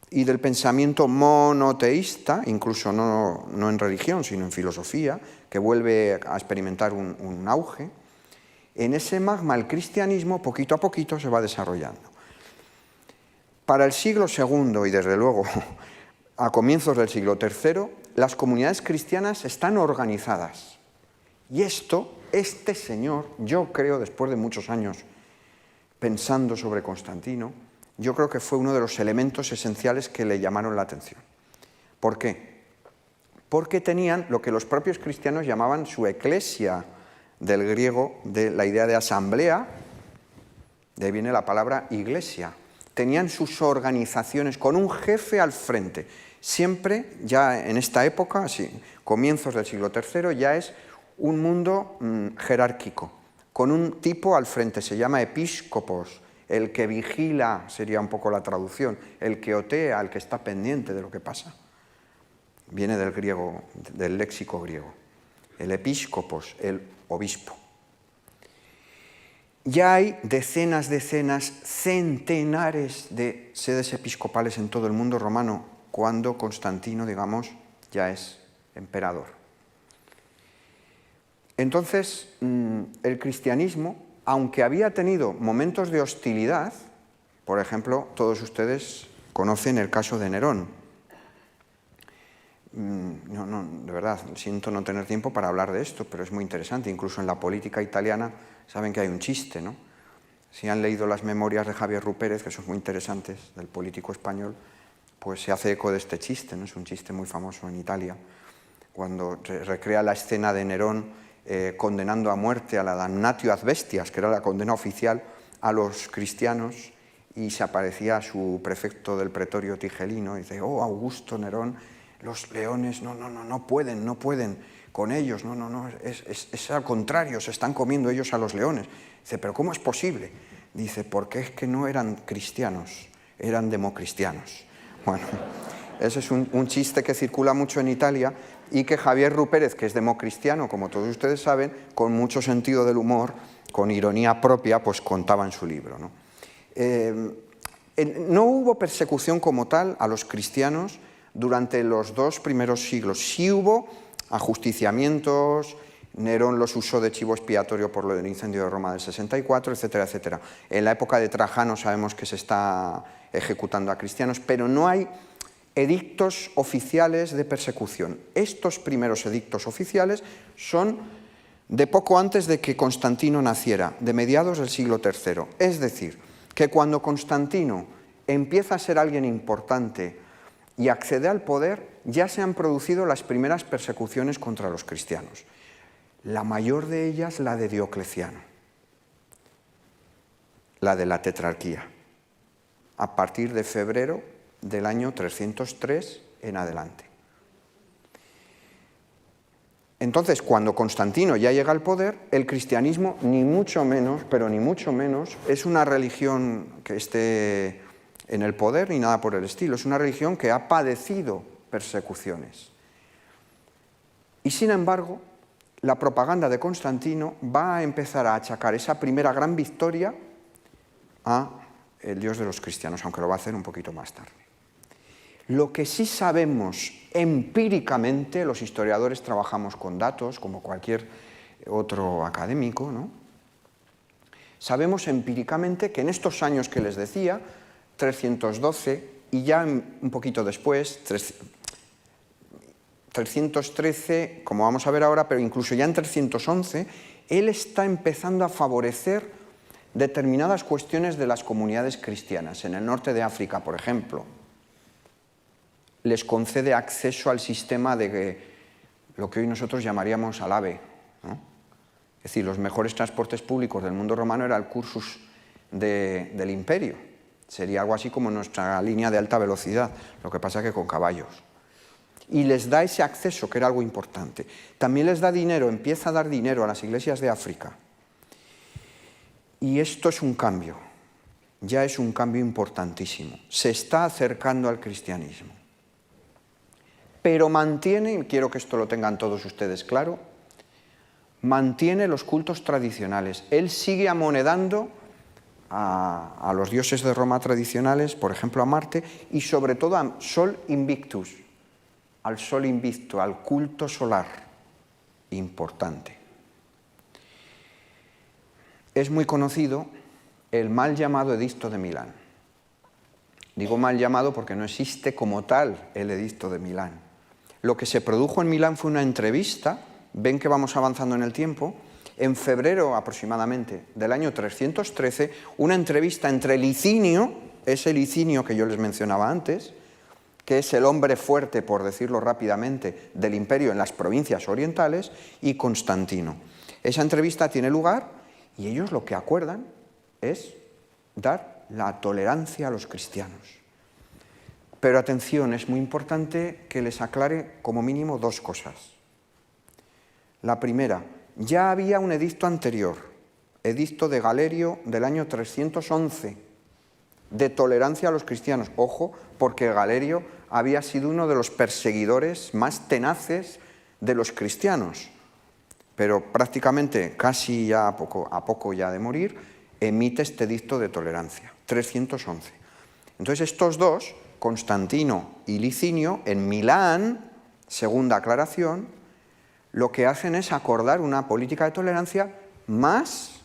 y del pensamiento monoteísta, incluso no en religión, sino en filosofía, que vuelve a experimentar un auge. En ese magma el cristianismo poquito a poquito se va desarrollando. Para el siglo II y desde luego a comienzos del siglo III, las comunidades cristianas están organizadas. Y este señor, yo creo, después de muchos años pensando sobre Constantino, yo creo que fue uno de los elementos esenciales que le llamaron la atención. ¿Por qué? Porque tenían lo que los propios cristianos llamaban su eclesia, del griego, de la idea de asamblea, de ahí viene la palabra iglesia. Tenían sus organizaciones con un jefe al frente. Siempre, ya en esta época, comienzos del siglo III, ya es un mundo jerárquico, con un tipo al frente, se llama episcopos, el que vigila, sería un poco la traducción, el que otea, el que está pendiente de lo que pasa. Viene del griego, del léxico griego. El episcopos, el obispo. Ya hay decenas, centenares de sedes episcopales en todo el mundo romano, cuando Constantino, digamos, ya es emperador. Entonces, el cristianismo, aunque había tenido momentos de hostilidad, por ejemplo, todos ustedes conocen el caso de Nerón. De verdad, siento no tener tiempo para hablar de esto, pero es muy interesante. Incluso en la política italiana saben que hay un chiste, ¿no? Si han leído las memorias de Javier Rupérez, que son muy interesantes, del político español, pues se hace eco de este chiste, ¿no? Es un chiste muy famoso en Italia, cuando recrea la escena de Nerón condenando a muerte a la damnatio ad bestias, que era la condena oficial a los cristianos, y se aparecía su prefecto del pretorio Tigelino, y dice: oh, Augusto Nerón, los leones no pueden con ellos, es al contrario, se están comiendo ellos a los leones. Dice: ¿pero cómo es posible? Dice: porque es que no eran cristianos, eran democristianos. Bueno, ese es un chiste que circula mucho en Italia y que Javier Rupérez, que es democristiano, como todos ustedes saben, con mucho sentido del humor, con ironía propia, pues contaba en su libro, ¿no? No hubo persecución como tal a los cristianos durante los 2 primeros siglos. Sí hubo ajusticiamientos, Nerón los usó de chivo expiatorio por lo del incendio de Roma del 64, etcétera, etcétera. En la época de Trajano sabemos que se está ejecutando a cristianos, pero no hay edictos oficiales de persecución. Estos primeros edictos oficiales son de poco antes de que Constantino naciera, de mediados del siglo III. Es decir, que cuando Constantino empieza a ser alguien importante y accede al poder, ya se han producido las primeras persecuciones contra los cristianos. La mayor de ellas, la de Diocleciano, la de la tetrarquía, a partir de febrero del año 303 en adelante. Entonces, cuando Constantino ya llega al poder, el cristianismo, ni mucho menos, pero ni mucho menos, es una religión que esté en el poder ni nada por el estilo. Es una religión que ha padecido persecuciones. Y sin embargo, la propaganda de Constantino va a empezar a achacar esa primera gran victoria a el Dios de los cristianos, aunque lo va a hacer un poquito más tarde. Lo que sí sabemos empíricamente, los historiadores trabajamos con datos, como cualquier otro académico, ¿no? Sabemos empíricamente que en estos años que les decía, 312, y ya un poquito después, 313, como vamos a ver ahora, pero incluso ya en 311, él está empezando a favorecer determinadas cuestiones de las comunidades cristianas. En el norte de África, por ejemplo, les concede acceso al sistema de lo que hoy nosotros llamaríamos al AVE, ¿no? Es decir, los mejores transportes públicos del mundo romano era el cursus del imperio. Sería algo así como nuestra línea de alta velocidad, lo que pasa que con caballos. Y les da ese acceso, que era algo importante. También les da dinero, empieza a dar dinero a las iglesias de África. Y esto es un cambio, ya es un cambio importantísimo. Se está acercando al cristianismo. Pero mantiene, y quiero que esto lo tengan todos ustedes claro, mantiene los cultos tradicionales. Él sigue amonedando a los dioses de Roma tradicionales, por ejemplo a Marte, y sobre todo a Sol Invictus, al Sol Invicto, al culto solar, importante. Es muy conocido el mal llamado Edicto de Milán. Digo mal llamado porque no existe como tal el Edicto de Milán. Lo que se produjo en Milán fue una entrevista, ven que vamos avanzando en el tiempo, en febrero aproximadamente del año 313, una entrevista entre Licinio, ese Licinio que yo les mencionaba antes, que es el hombre fuerte, por decirlo rápidamente, del imperio en las provincias orientales, y Constantino. Esa entrevista tiene lugar y ellos lo que acuerdan es dar la tolerancia a los cristianos. Pero atención, es muy importante que les aclare como mínimo dos cosas. La primera, ya había un edicto anterior, edicto de Galerio del año 311, de tolerancia a los cristianos. Ojo, porque Galerio había sido uno de los perseguidores más tenaces de los cristianos, pero prácticamente casi ya a poco ya de morir, emite este edicto de tolerancia, 311. Entonces estos dos, Constantino y Licinio, en Milán, segunda aclaración, lo que hacen es acordar una política de tolerancia más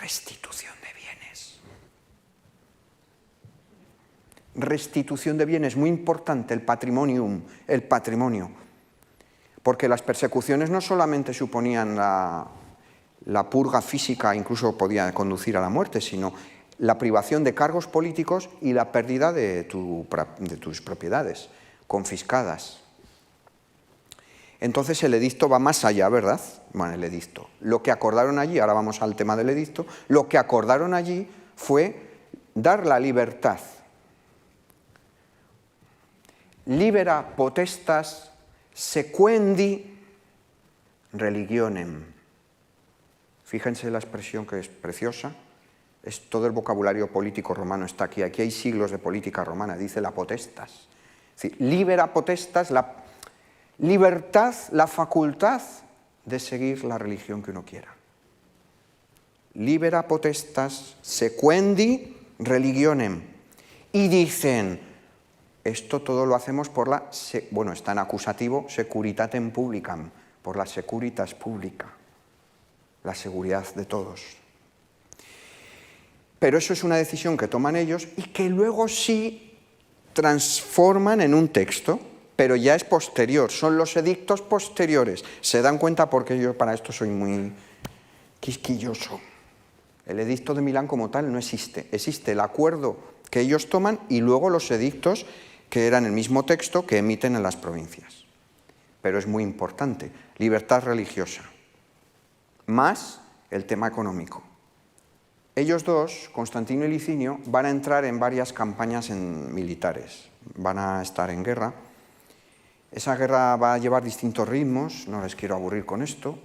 restitución de bienes. Restitución de bienes, muy importante, el patrimonium, el patrimonio. Porque las persecuciones no solamente suponían la purga física, incluso podía conducir a la muerte, sino la privación de cargos políticos y la pérdida de tus propiedades confiscadas. Entonces el edicto va más allá, ¿verdad? Bueno, el edicto. Lo que acordaron allí, ahora vamos al tema del edicto, lo que acordaron allí fue dar la libertad. Libera potestas sequendi religionem. Fíjense la expresión que es preciosa. Es todo el vocabulario político romano está aquí. Aquí hay siglos de política romana, dice la potestas. Es decir, libera potestas, la libertad, la facultad de seguir la religión que uno quiera. Libera potestas sequendi religionem. Y dicen, esto todo lo hacemos por la, bueno, está en acusativo, securitatem publicam, por la securitas pública, la seguridad de todos. Pero eso es una decisión que toman ellos y que luego sí transforman en un texto, pero ya es posterior, son los edictos posteriores. ¿Se dan cuenta? Porque yo para esto soy muy quisquilloso. El edicto de Milán como tal no existe. Existe el acuerdo que ellos toman y luego los edictos que eran el mismo texto que emiten en las provincias. Pero es muy importante, libertad religiosa, más el tema económico. Ellos dos, Constantino y Licinio, van a entrar en varias campañas militares, van a estar en guerra. Esa guerra va a llevar distintos ritmos, no les quiero aburrir con esto,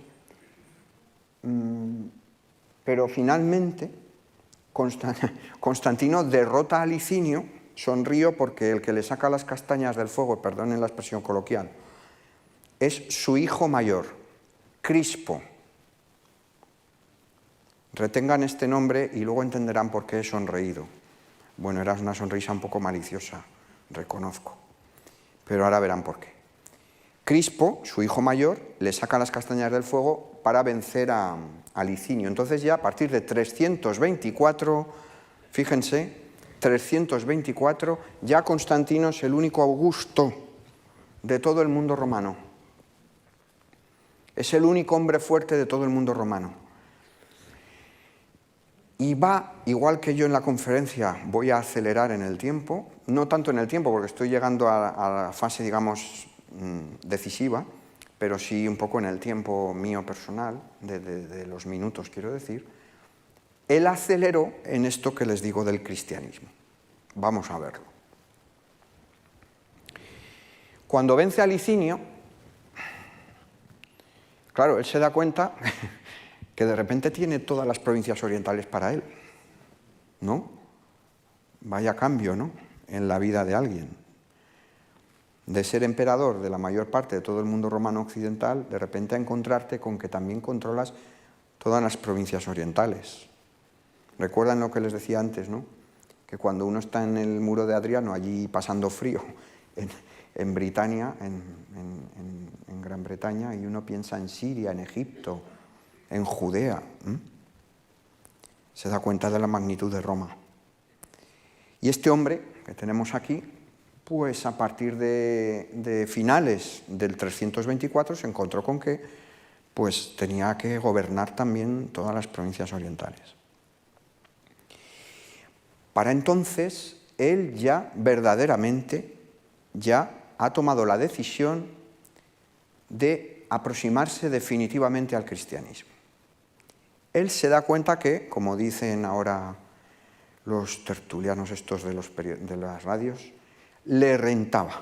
pero finalmente Constantino derrota a Licinio, sonrío porque el que le saca las castañas del fuego, perdonen la expresión coloquial, es su hijo mayor, Crispo. Retengan este nombre y luego entenderán por qué he sonreído. Bueno, era una sonrisa un poco maliciosa, reconozco, pero ahora verán por qué. Crispo, su hijo mayor, le saca las castañas del fuego para vencer a Licinio. Entonces ya a partir de 324, fíjense, 324, ya Constantino es el único Augusto de todo el mundo romano. Es el único hombre fuerte de todo el mundo romano. Y va, igual que yo en la conferencia, voy a acelerar en el tiempo, no tanto en el tiempo porque estoy llegando a la fase, digamos, decisiva, pero sí un poco en el tiempo mío personal, de los minutos quiero decir. Él aceleró en esto que les digo del cristianismo. Vamos a verlo. Cuando vence a Licinio, claro, él se da cuenta que de repente tiene todas las provincias orientales para él, ¿no? Vaya cambio, ¿no?, en la vida de alguien. De ser emperador de la mayor parte de todo el mundo romano occidental, de repente a encontrarte con que también controlas todas las provincias orientales. Recuerdan lo que les decía antes, ¿no?, que cuando uno está en el muro de Adriano, allí pasando frío, en Britania, en Gran Bretaña, y uno piensa en Siria, en Egipto, en Judea, se da cuenta de la magnitud de Roma. Y este hombre que tenemos aquí pues a partir de finales del 324 se encontró con que pues, tenía que gobernar también todas las provincias orientales. Para entonces, él ya verdaderamente ya ha tomado la decisión de aproximarse definitivamente al cristianismo. Él se da cuenta que, como dicen ahora los tertulianos estos de las radios, le rentaba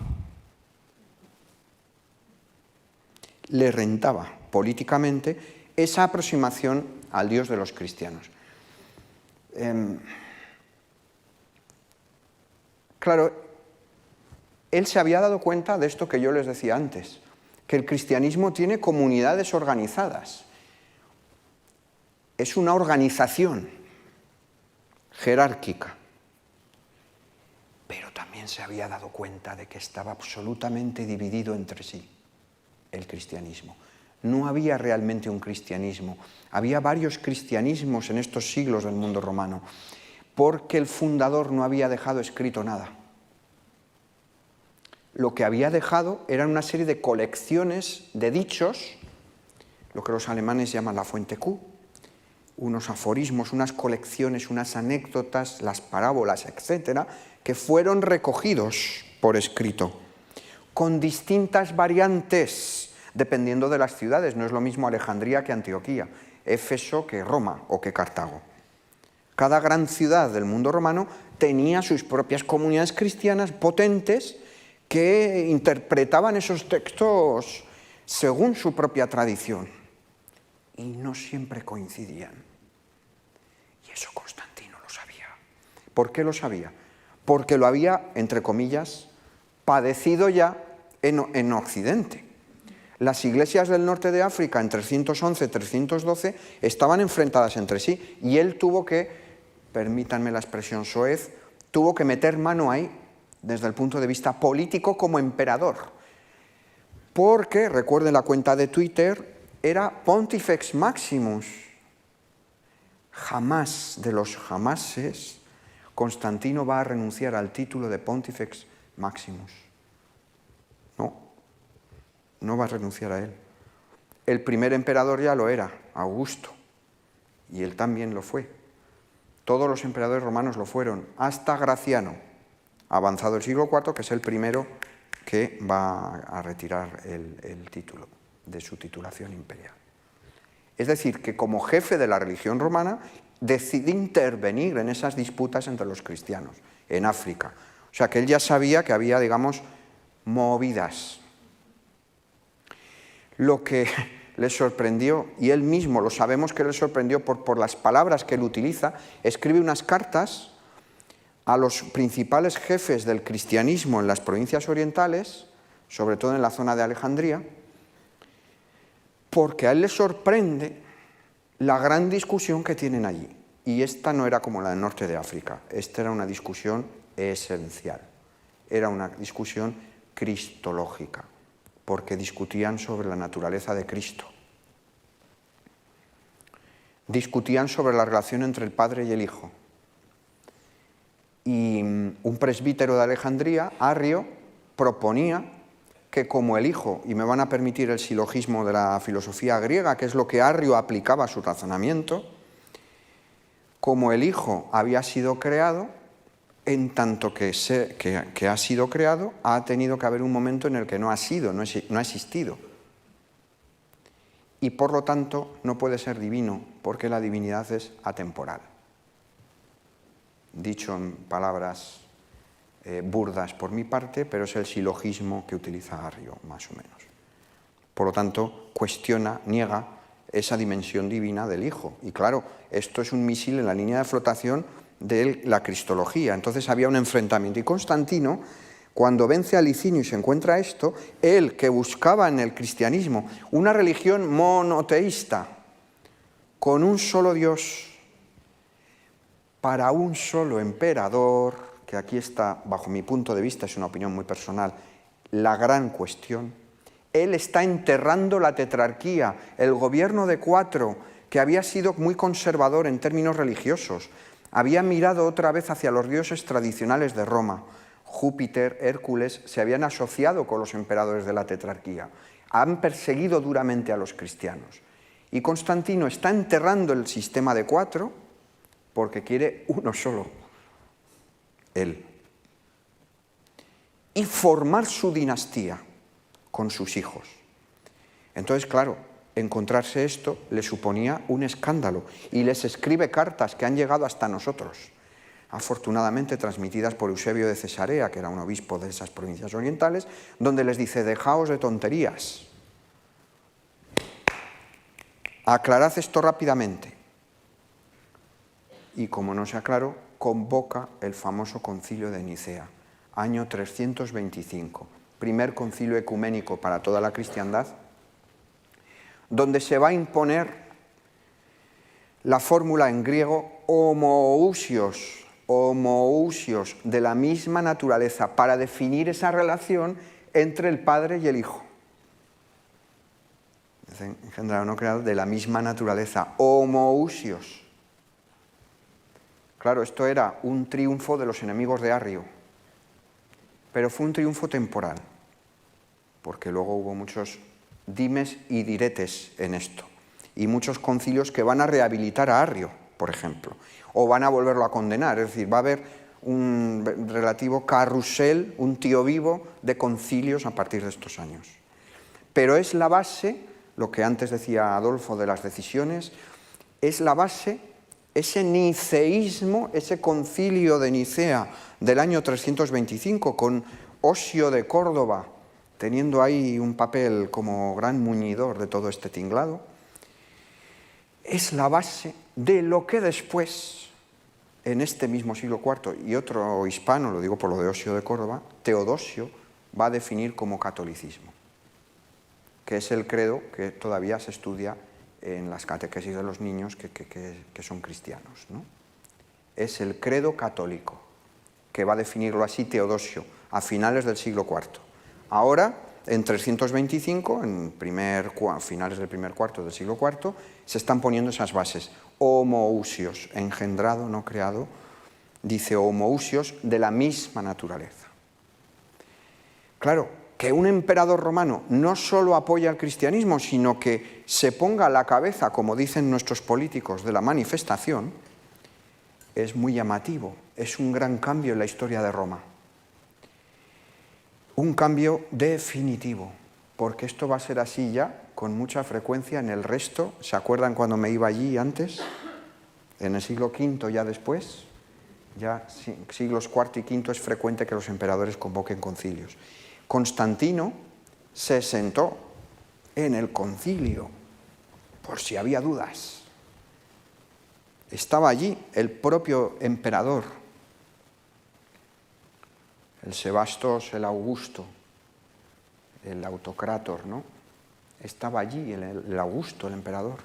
políticamente esa aproximación al Dios de los cristianos. Claro, él se había dado cuenta de esto que yo les decía antes, que el cristianismo tiene comunidades organizadas. Es una organización jerárquica. Pero también se había dado cuenta de que estaba absolutamente dividido entre sí el cristianismo. No había realmente un cristianismo. Había varios cristianismos en estos siglos del mundo romano, porque el fundador no había dejado escrito nada. Lo que había dejado eran una serie de colecciones de dichos, lo que los alemanes llaman la fuente Q, unos aforismos, unas colecciones, unas anécdotas, las parábolas, etcétera, que fueron recogidos por escrito, con distintas variantes, dependiendo de las ciudades. No es lo mismo Alejandría que Antioquía, Éfeso que Roma o que Cartago. Cada gran ciudad del mundo romano tenía sus propias comunidades cristianas potentes que interpretaban esos textos según su propia tradición. Y no siempre coincidían. Y eso Constantino lo sabía. ¿Por qué lo sabía? Porque lo había, entre comillas, padecido ya en Occidente. Las iglesias del norte de África en 311-312 estaban enfrentadas entre sí y él tuvo que, permítanme la expresión soez, tuvo que meter mano ahí desde el punto de vista político como emperador. Porque, recuerden la cuenta de Twitter, era Pontifex Maximus. Jamás de los jamases Constantino va a renunciar al título de Pontifex Maximus. No va a renunciar a él. El primer emperador ya lo era, Augusto, y él también lo fue. Todos los emperadores romanos lo fueron, hasta Graciano, avanzado el siglo IV, que es el primero que va a retirar el título de su titulación imperial. Es decir, que como jefe de la religión romana decide intervenir en esas disputas entre los cristianos en África. O sea que él ya sabía que había, digamos, movidas. Lo que le sorprendió, y él mismo lo sabemos que le sorprendió por las palabras que él utiliza, escribe unas cartas a los principales jefes del cristianismo en las provincias orientales, sobre todo en la zona de Alejandría, porque a él le sorprende la gran discusión que tienen allí. Y esta no era como la del norte de África, esta era una discusión esencial, era una discusión cristológica, porque discutían sobre la naturaleza de Cristo. Discutían sobre la relación entre el Padre y el Hijo. Y un presbítero de Alejandría, Arrio, proponía que como el Hijo, y me van a permitir el silogismo de la filosofía griega, que es lo que Arrio aplicaba a su razonamiento, como el Hijo había sido creado, en tanto que ha sido creado, ha tenido que haber un momento en el que no ha sido, no ha existido. Y por lo tanto no puede ser divino, porque la divinidad es atemporal. Dicho en palabras burdas por mi parte, pero es el silogismo que utiliza Arrio, más o menos. Por lo tanto, cuestiona, niega esa dimensión divina del Hijo. Y claro, esto es un misil en la línea de flotación de la cristología. Entonces había un enfrentamiento. Y Constantino, cuando vence a Licinio y se encuentra esto, él que buscaba en el cristianismo una religión monoteísta, con un solo Dios, para un solo emperador, que aquí está, bajo mi punto de vista, es una opinión muy personal, la gran cuestión. Él está enterrando la tetrarquía, el gobierno de 4, que había sido muy conservador en términos religiosos, había mirado otra vez hacia los dioses tradicionales de Roma, Júpiter, Hércules, se habían asociado con los emperadores de la tetrarquía. Han perseguido duramente a los cristianos. Y Constantino está enterrando el sistema de 4 porque quiere uno solo, él. Y formar su dinastía con sus hijos. Entonces, claro, encontrarse esto le suponía un escándalo y les escribe cartas que han llegado hasta nosotros, afortunadamente transmitidas por Eusebio de Cesarea, que era un obispo de esas provincias orientales, donde les dice: dejaos de tonterías, aclarad esto rápidamente. Y como no se aclaró, convoca el famoso concilio de Nicea, año 325, primer concilio ecuménico para toda la cristiandad, donde se va a imponer la fórmula en griego homoousios, de la misma naturaleza, para definir esa relación entre el Padre y el Hijo. Engendrado, no creado, de la misma naturaleza, homoousios. Claro, esto era un triunfo de los enemigos de Arrio, pero fue un triunfo temporal, porque luego hubo muchos dimes y diretes en esto, y muchos concilios que van a rehabilitar a Arrio, por ejemplo, o van a volverlo a condenar, es decir, va a haber un relativo carrusel, un tío vivo de concilios a partir de estos años. Pero es la base, lo que antes decía Adolfo de las decisiones, es la base, ese niceísmo, ese concilio de Nicea del año 325, con Osio de Córdoba, teniendo ahí un papel como gran muñidor de todo este tinglado, es la base de lo que después, en este mismo siglo IV, y otro hispano, lo digo por lo de Osio de Córdoba, Teodosio, va a definir como catolicismo, que es el credo que todavía se estudia en las catequesis de los niños que son cristianos, ¿no? Es el credo católico, que va a definirlo así Teodosio, a finales del siglo IV. Ahora, en 325, finales del primer cuarto del siglo IV, se están poniendo esas bases. Homoousios, engendrado, no creado, dice homoousios de la misma naturaleza. Claro, que un emperador romano no solo apoya al cristianismo, sino que se ponga a la cabeza, como dicen nuestros políticos, de la manifestación, es muy llamativo, es un gran cambio en la historia de Roma. Un cambio definitivo, porque esto va a ser así ya con mucha frecuencia en el resto. ¿Se acuerdan cuando me iba allí antes? En el siglo V ya después, ya siglos IV y V es frecuente que los emperadores convoquen concilios. Constantino se sentó en el concilio, por si había dudas. Estaba allí el propio emperador, el Sebastos, el Augusto, el autocrátor, ¿no? Estaba allí el Augusto, el emperador.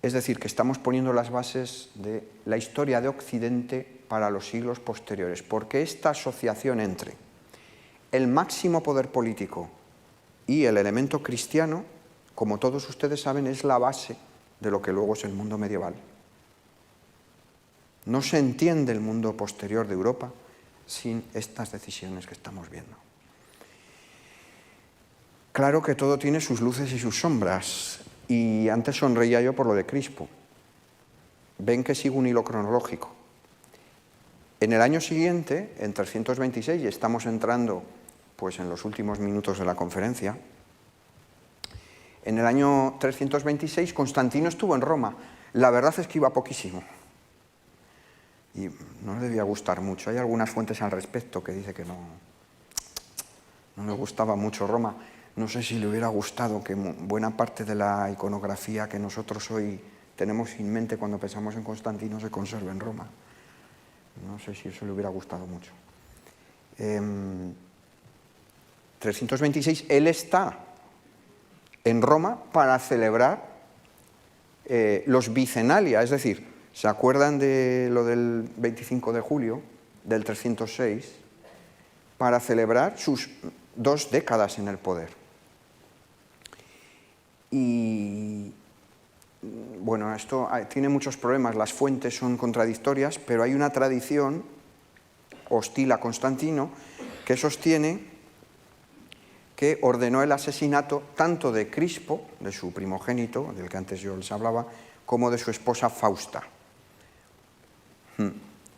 Es decir, que estamos poniendo las bases de la historia de Occidente para los siglos posteriores, porque esta asociación entre el máximo poder político y el elemento cristiano, como todos ustedes saben, es la base de lo que luego es el mundo medieval. No se entiende el mundo posterior de Europa sin estas decisiones que estamos viendo. Claro que todo tiene sus luces y sus sombras, y antes sonreía yo por lo de Crispo. Ven que sigo un hilo cronológico. En el año siguiente, en 326, y estamos entrando pues, en los últimos minutos de la conferencia, en el año 326 Constantino estuvo en Roma. La verdad es que iba poquísimo. Y no le debía gustar mucho. Hay algunas fuentes al respecto que dicen que no le gustaba mucho Roma. No sé si le hubiera gustado que buena parte de la iconografía que nosotros hoy tenemos en mente cuando pensamos en Constantino se conserve en Roma. No sé si eso le hubiera gustado mucho. 326, él está en Roma para celebrar los bicenalia, es decir, ¿se acuerdan de lo del 25 de julio del 306? Para celebrar sus 2 décadas en el poder. Y bueno, esto tiene muchos problemas, las fuentes son contradictorias, pero hay una tradición hostil a Constantino, que sostiene que ordenó el asesinato tanto de Crispo, de su primogénito, del que antes yo les hablaba, como de su esposa Fausta,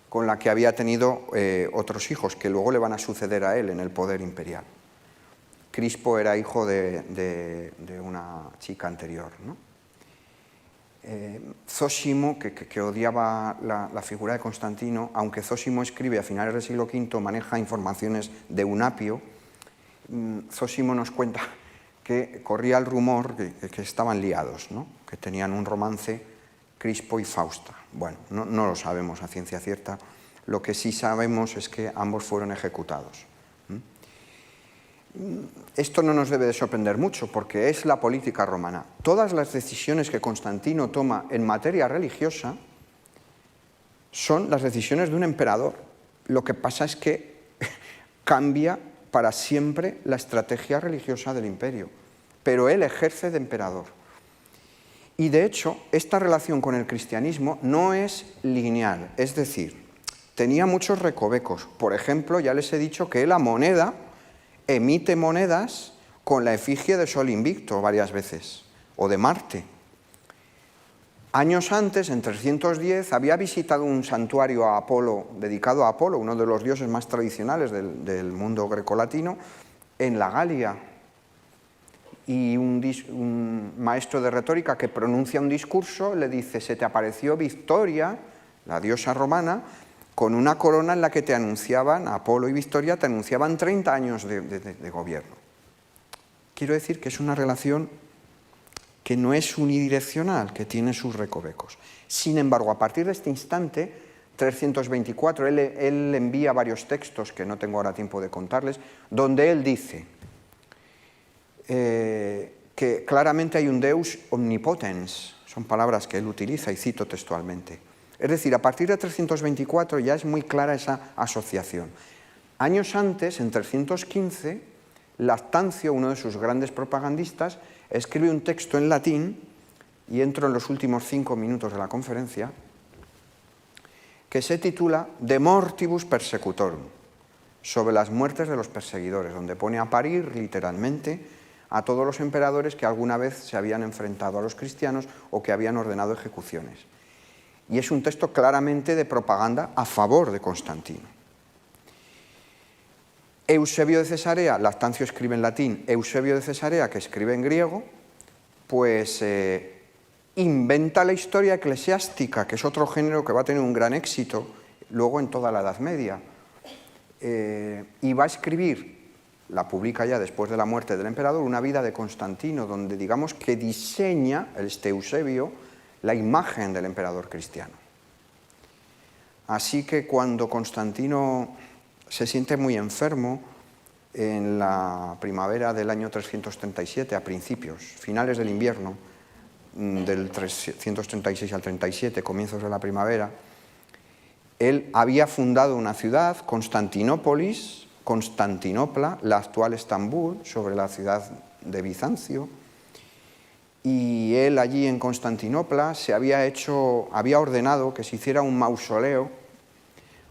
con la que había tenido otros hijos, que luego le van a suceder a él en el poder imperial. Crispo era hijo de una chica anterior, ¿no? Zósimo, que odiaba la figura de Constantino, aunque Zósimo escribe a finales del siglo V, maneja informaciones de un apio. Zósimo nos cuenta que corría el rumor que estaban liados, ¿no? Que tenían un romance Crispo y Fausta. Bueno, no lo sabemos a ciencia cierta. Lo que sí sabemos es que ambos fueron ejecutados. Esto no nos debe de sorprender mucho, porque es la política romana. Todas las decisiones que Constantino toma en materia religiosa son las decisiones de un emperador. Lo que pasa es que cambia para siempre la estrategia religiosa del imperio, pero él ejerce de emperador. Y de hecho, esta relación con el cristianismo no es lineal, es decir, tenía muchos recovecos. Por ejemplo, ya les he dicho que la moneda emite monedas con la efigie de Sol Invicto varias veces, o de Marte. Años antes, en 310, había visitado un santuario a Apolo, dedicado a Apolo, uno de los dioses más tradicionales del mundo grecolatino, en la Galia. Y un maestro de retórica que pronuncia un discurso le dice: se te apareció Victoria, la diosa romana, con una corona en la que te anunciaban, Apolo y Victoria, te anunciaban 30 años de gobierno. Quiero decir que es una relación que no es unidireccional, que tiene sus recovecos. Sin embargo, a partir de este instante, 324, él envía varios textos, que no tengo ahora tiempo de contarles, donde él dice que claramente hay un Deus omnipotens, son palabras que él utiliza y cito textualmente. Es decir, a partir de 324 ya es muy clara esa asociación. Años antes, en 315, Lactancio, uno de sus grandes propagandistas, escribe un texto en latín, y entro en los últimos 5 minutos de la conferencia, que se titula De mortibus persecutorum, sobre las muertes de los perseguidores, donde pone a parir, literalmente, a todos los emperadores que alguna vez se habían enfrentado a los cristianos o que habían ordenado ejecuciones. Y es un texto claramente de propaganda a favor de Constantino. Eusebio de Cesarea, Lactancio escribe en latín, Eusebio de Cesarea, que escribe en griego, pues inventa la historia eclesiástica, que es otro género que va a tener un gran éxito luego en toda la Edad Media. Y va a escribir, la publica ya después de la muerte del emperador, una vida de Constantino, donde digamos que diseña este Eusebio la imagen del emperador cristiano. Así que cuando Constantino se siente muy enfermo, en la primavera del año 337, a principios, finales del invierno, del 336 al 37, comienzos de la primavera, él había fundado una ciudad, Constantinópolis, Constantinopla, la actual Estambul, sobre la ciudad de Bizancio, y él allí en Constantinopla había ordenado que se hiciera un mausoleo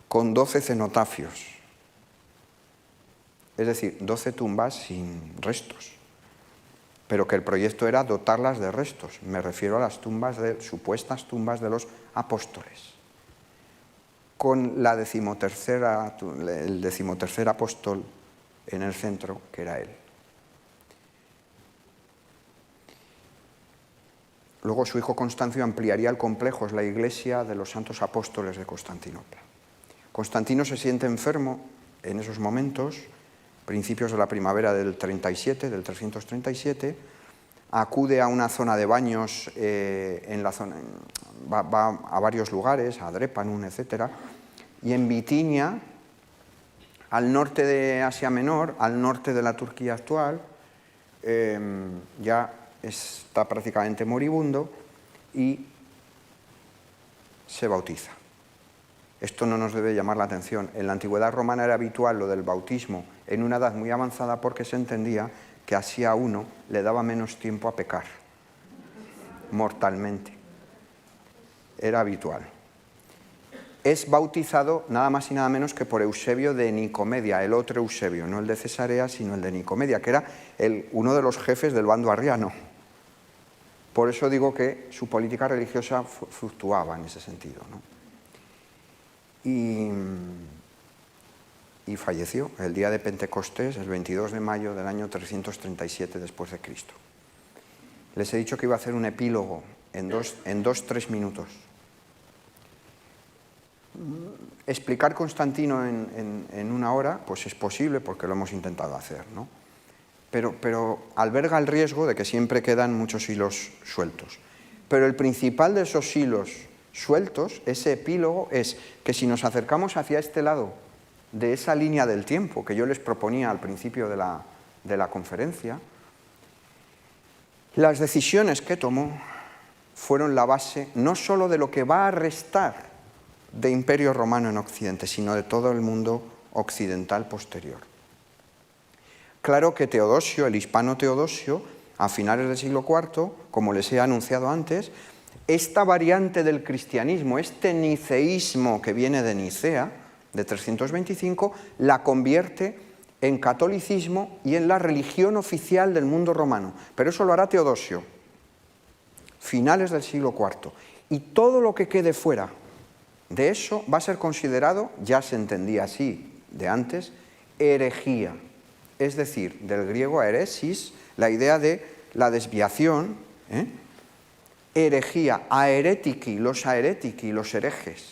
con 12 cenotafios, es decir, 12 tumbas sin restos, pero que el proyecto era dotarlas de restos. Me refiero a las supuestas tumbas de los apóstoles, con el 13º apóstol en el centro, que era él. Luego su hijo Constancio ampliaría el complejo, es la iglesia de los santos apóstoles de Constantinopla. Constantino se siente enfermo en esos momentos, principios de la primavera del 337, acude a una zona de baños, va a varios lugares, a Drepanum, etc. Y en Bitinia, al norte de Asia Menor, al norte de la Turquía actual, ya está prácticamente moribundo y se bautiza. Esto no nos debe llamar la atención. En la antigüedad romana era habitual lo del bautismo en una edad muy avanzada porque se entendía que así a uno le daba menos tiempo a pecar mortalmente. Era habitual. es bautizado nada más y nada menos que por Eusebio de Nicomedia, el otro Eusebio, no el de Cesarea, sino el de Nicomedia, que era uno de los jefes del bando arriano. Por eso digo que su política religiosa fluctuaba en ese sentido, ¿no? Y falleció el día de Pentecostés, el 22 de mayo del año 337 después de Cristo. Les he dicho que iba a hacer un epílogo en 2-3 minutos. Explicar Constantino en una hora, pues es posible porque lo hemos intentado hacer, ¿no? Pero alberga el riesgo de que siempre quedan muchos hilos sueltos. Pero el principal de esos hilos sueltos, ese epílogo, es que si nos acercamos hacia este lado de esa línea del tiempo que yo les proponía al principio de la conferencia, las decisiones que tomó fueron la base no solo de lo que va a restar de Imperio Romano en Occidente, sino de todo el mundo occidental posterior. Claro que Teodosio, el hispano Teodosio, a finales del siglo IV, como les he anunciado antes, esta variante del cristianismo, este niceísmo que viene de Nicea, de 325, la convierte en catolicismo y en la religión oficial del mundo romano. Pero eso lo hará Teodosio, finales del siglo IV. Y todo lo que quede fuera de eso va a ser considerado, ya se entendía así de antes, herejía. Es decir, del griego aeresis, la idea de la desviación, herejía, aeretiki, los herejes.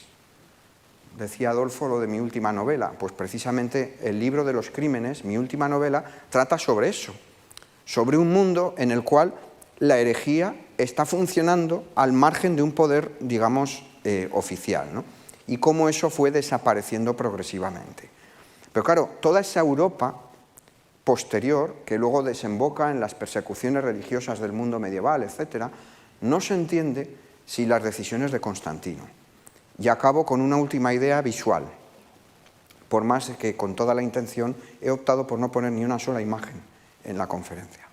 Decía Adolfo lo de mi última novela, pues precisamente el libro de los crímenes, mi última novela, trata sobre eso, sobre un mundo en el cual la herejía está funcionando al margen de un poder, digamos, oficial, ¿no? Y cómo eso fue desapareciendo progresivamente. Pero claro, toda esa Europa posterior, que luego desemboca en las persecuciones religiosas del mundo medieval, etc., no se entiende sin las decisiones de Constantino. Y acabo con una última idea visual, por más que con toda la intención he optado por no poner ni una sola imagen en la conferencia.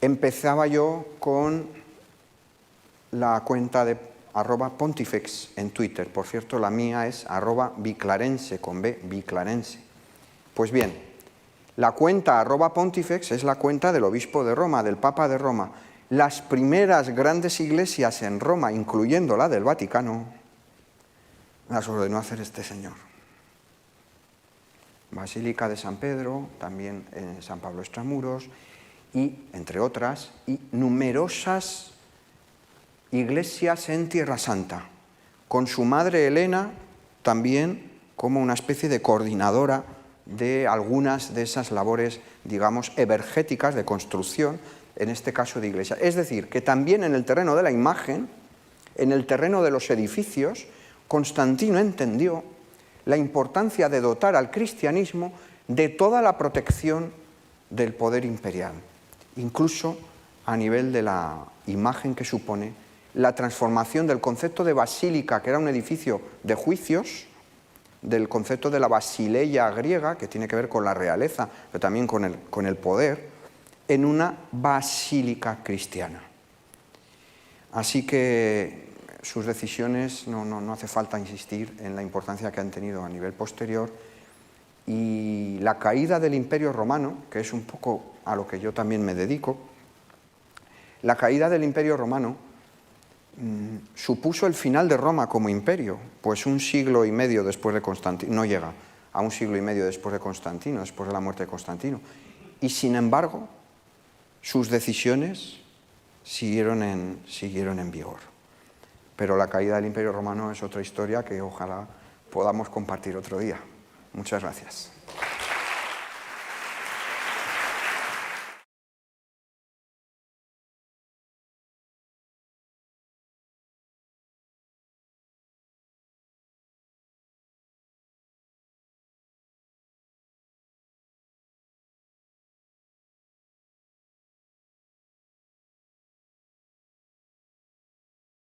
Empezaba yo con la cuenta de @pontifex en Twitter. Por cierto, la mía es @biclarense, con B, biclarense. Pues bien, la cuenta @pontifex es la cuenta del obispo de Roma, del Papa de Roma. Las primeras grandes iglesias en Roma, incluyendo la del Vaticano, las ordenó hacer este señor. Basílica de San Pedro, también en San Pablo Extramuros, y, entre otras, y numerosas iglesias en Tierra Santa, con su madre Helena también como una especie de coordinadora de algunas de esas labores, digamos, evergéticas de construcción, en este caso de iglesia. Es decir, que también en el terreno de la imagen, en el terreno de los edificios, Constantino entendió la importancia de dotar al cristianismo de toda la protección del poder imperial, incluso a nivel de la imagen que supone la transformación del concepto de basílica, que era un edificio de juicios, del concepto de la basileia griega, que tiene que ver con la realeza, pero también con el poder, en una basílica cristiana. Así que sus decisiones, no hace falta insistir en la importancia que han tenido a nivel posterior, y la caída del Imperio Romano, que es un poco a lo que yo también me dedico, la caída del Imperio Romano supuso el final de Roma como imperio, pues 1 siglo y medio después de Constantino, no llega a 1 siglo y medio después de Constantino, después de la muerte de Constantino, y sin embargo sus decisiones siguieron en vigor. Pero la caída del Imperio Romano es otra historia que ojalá podamos compartir otro día. Muchas gracias.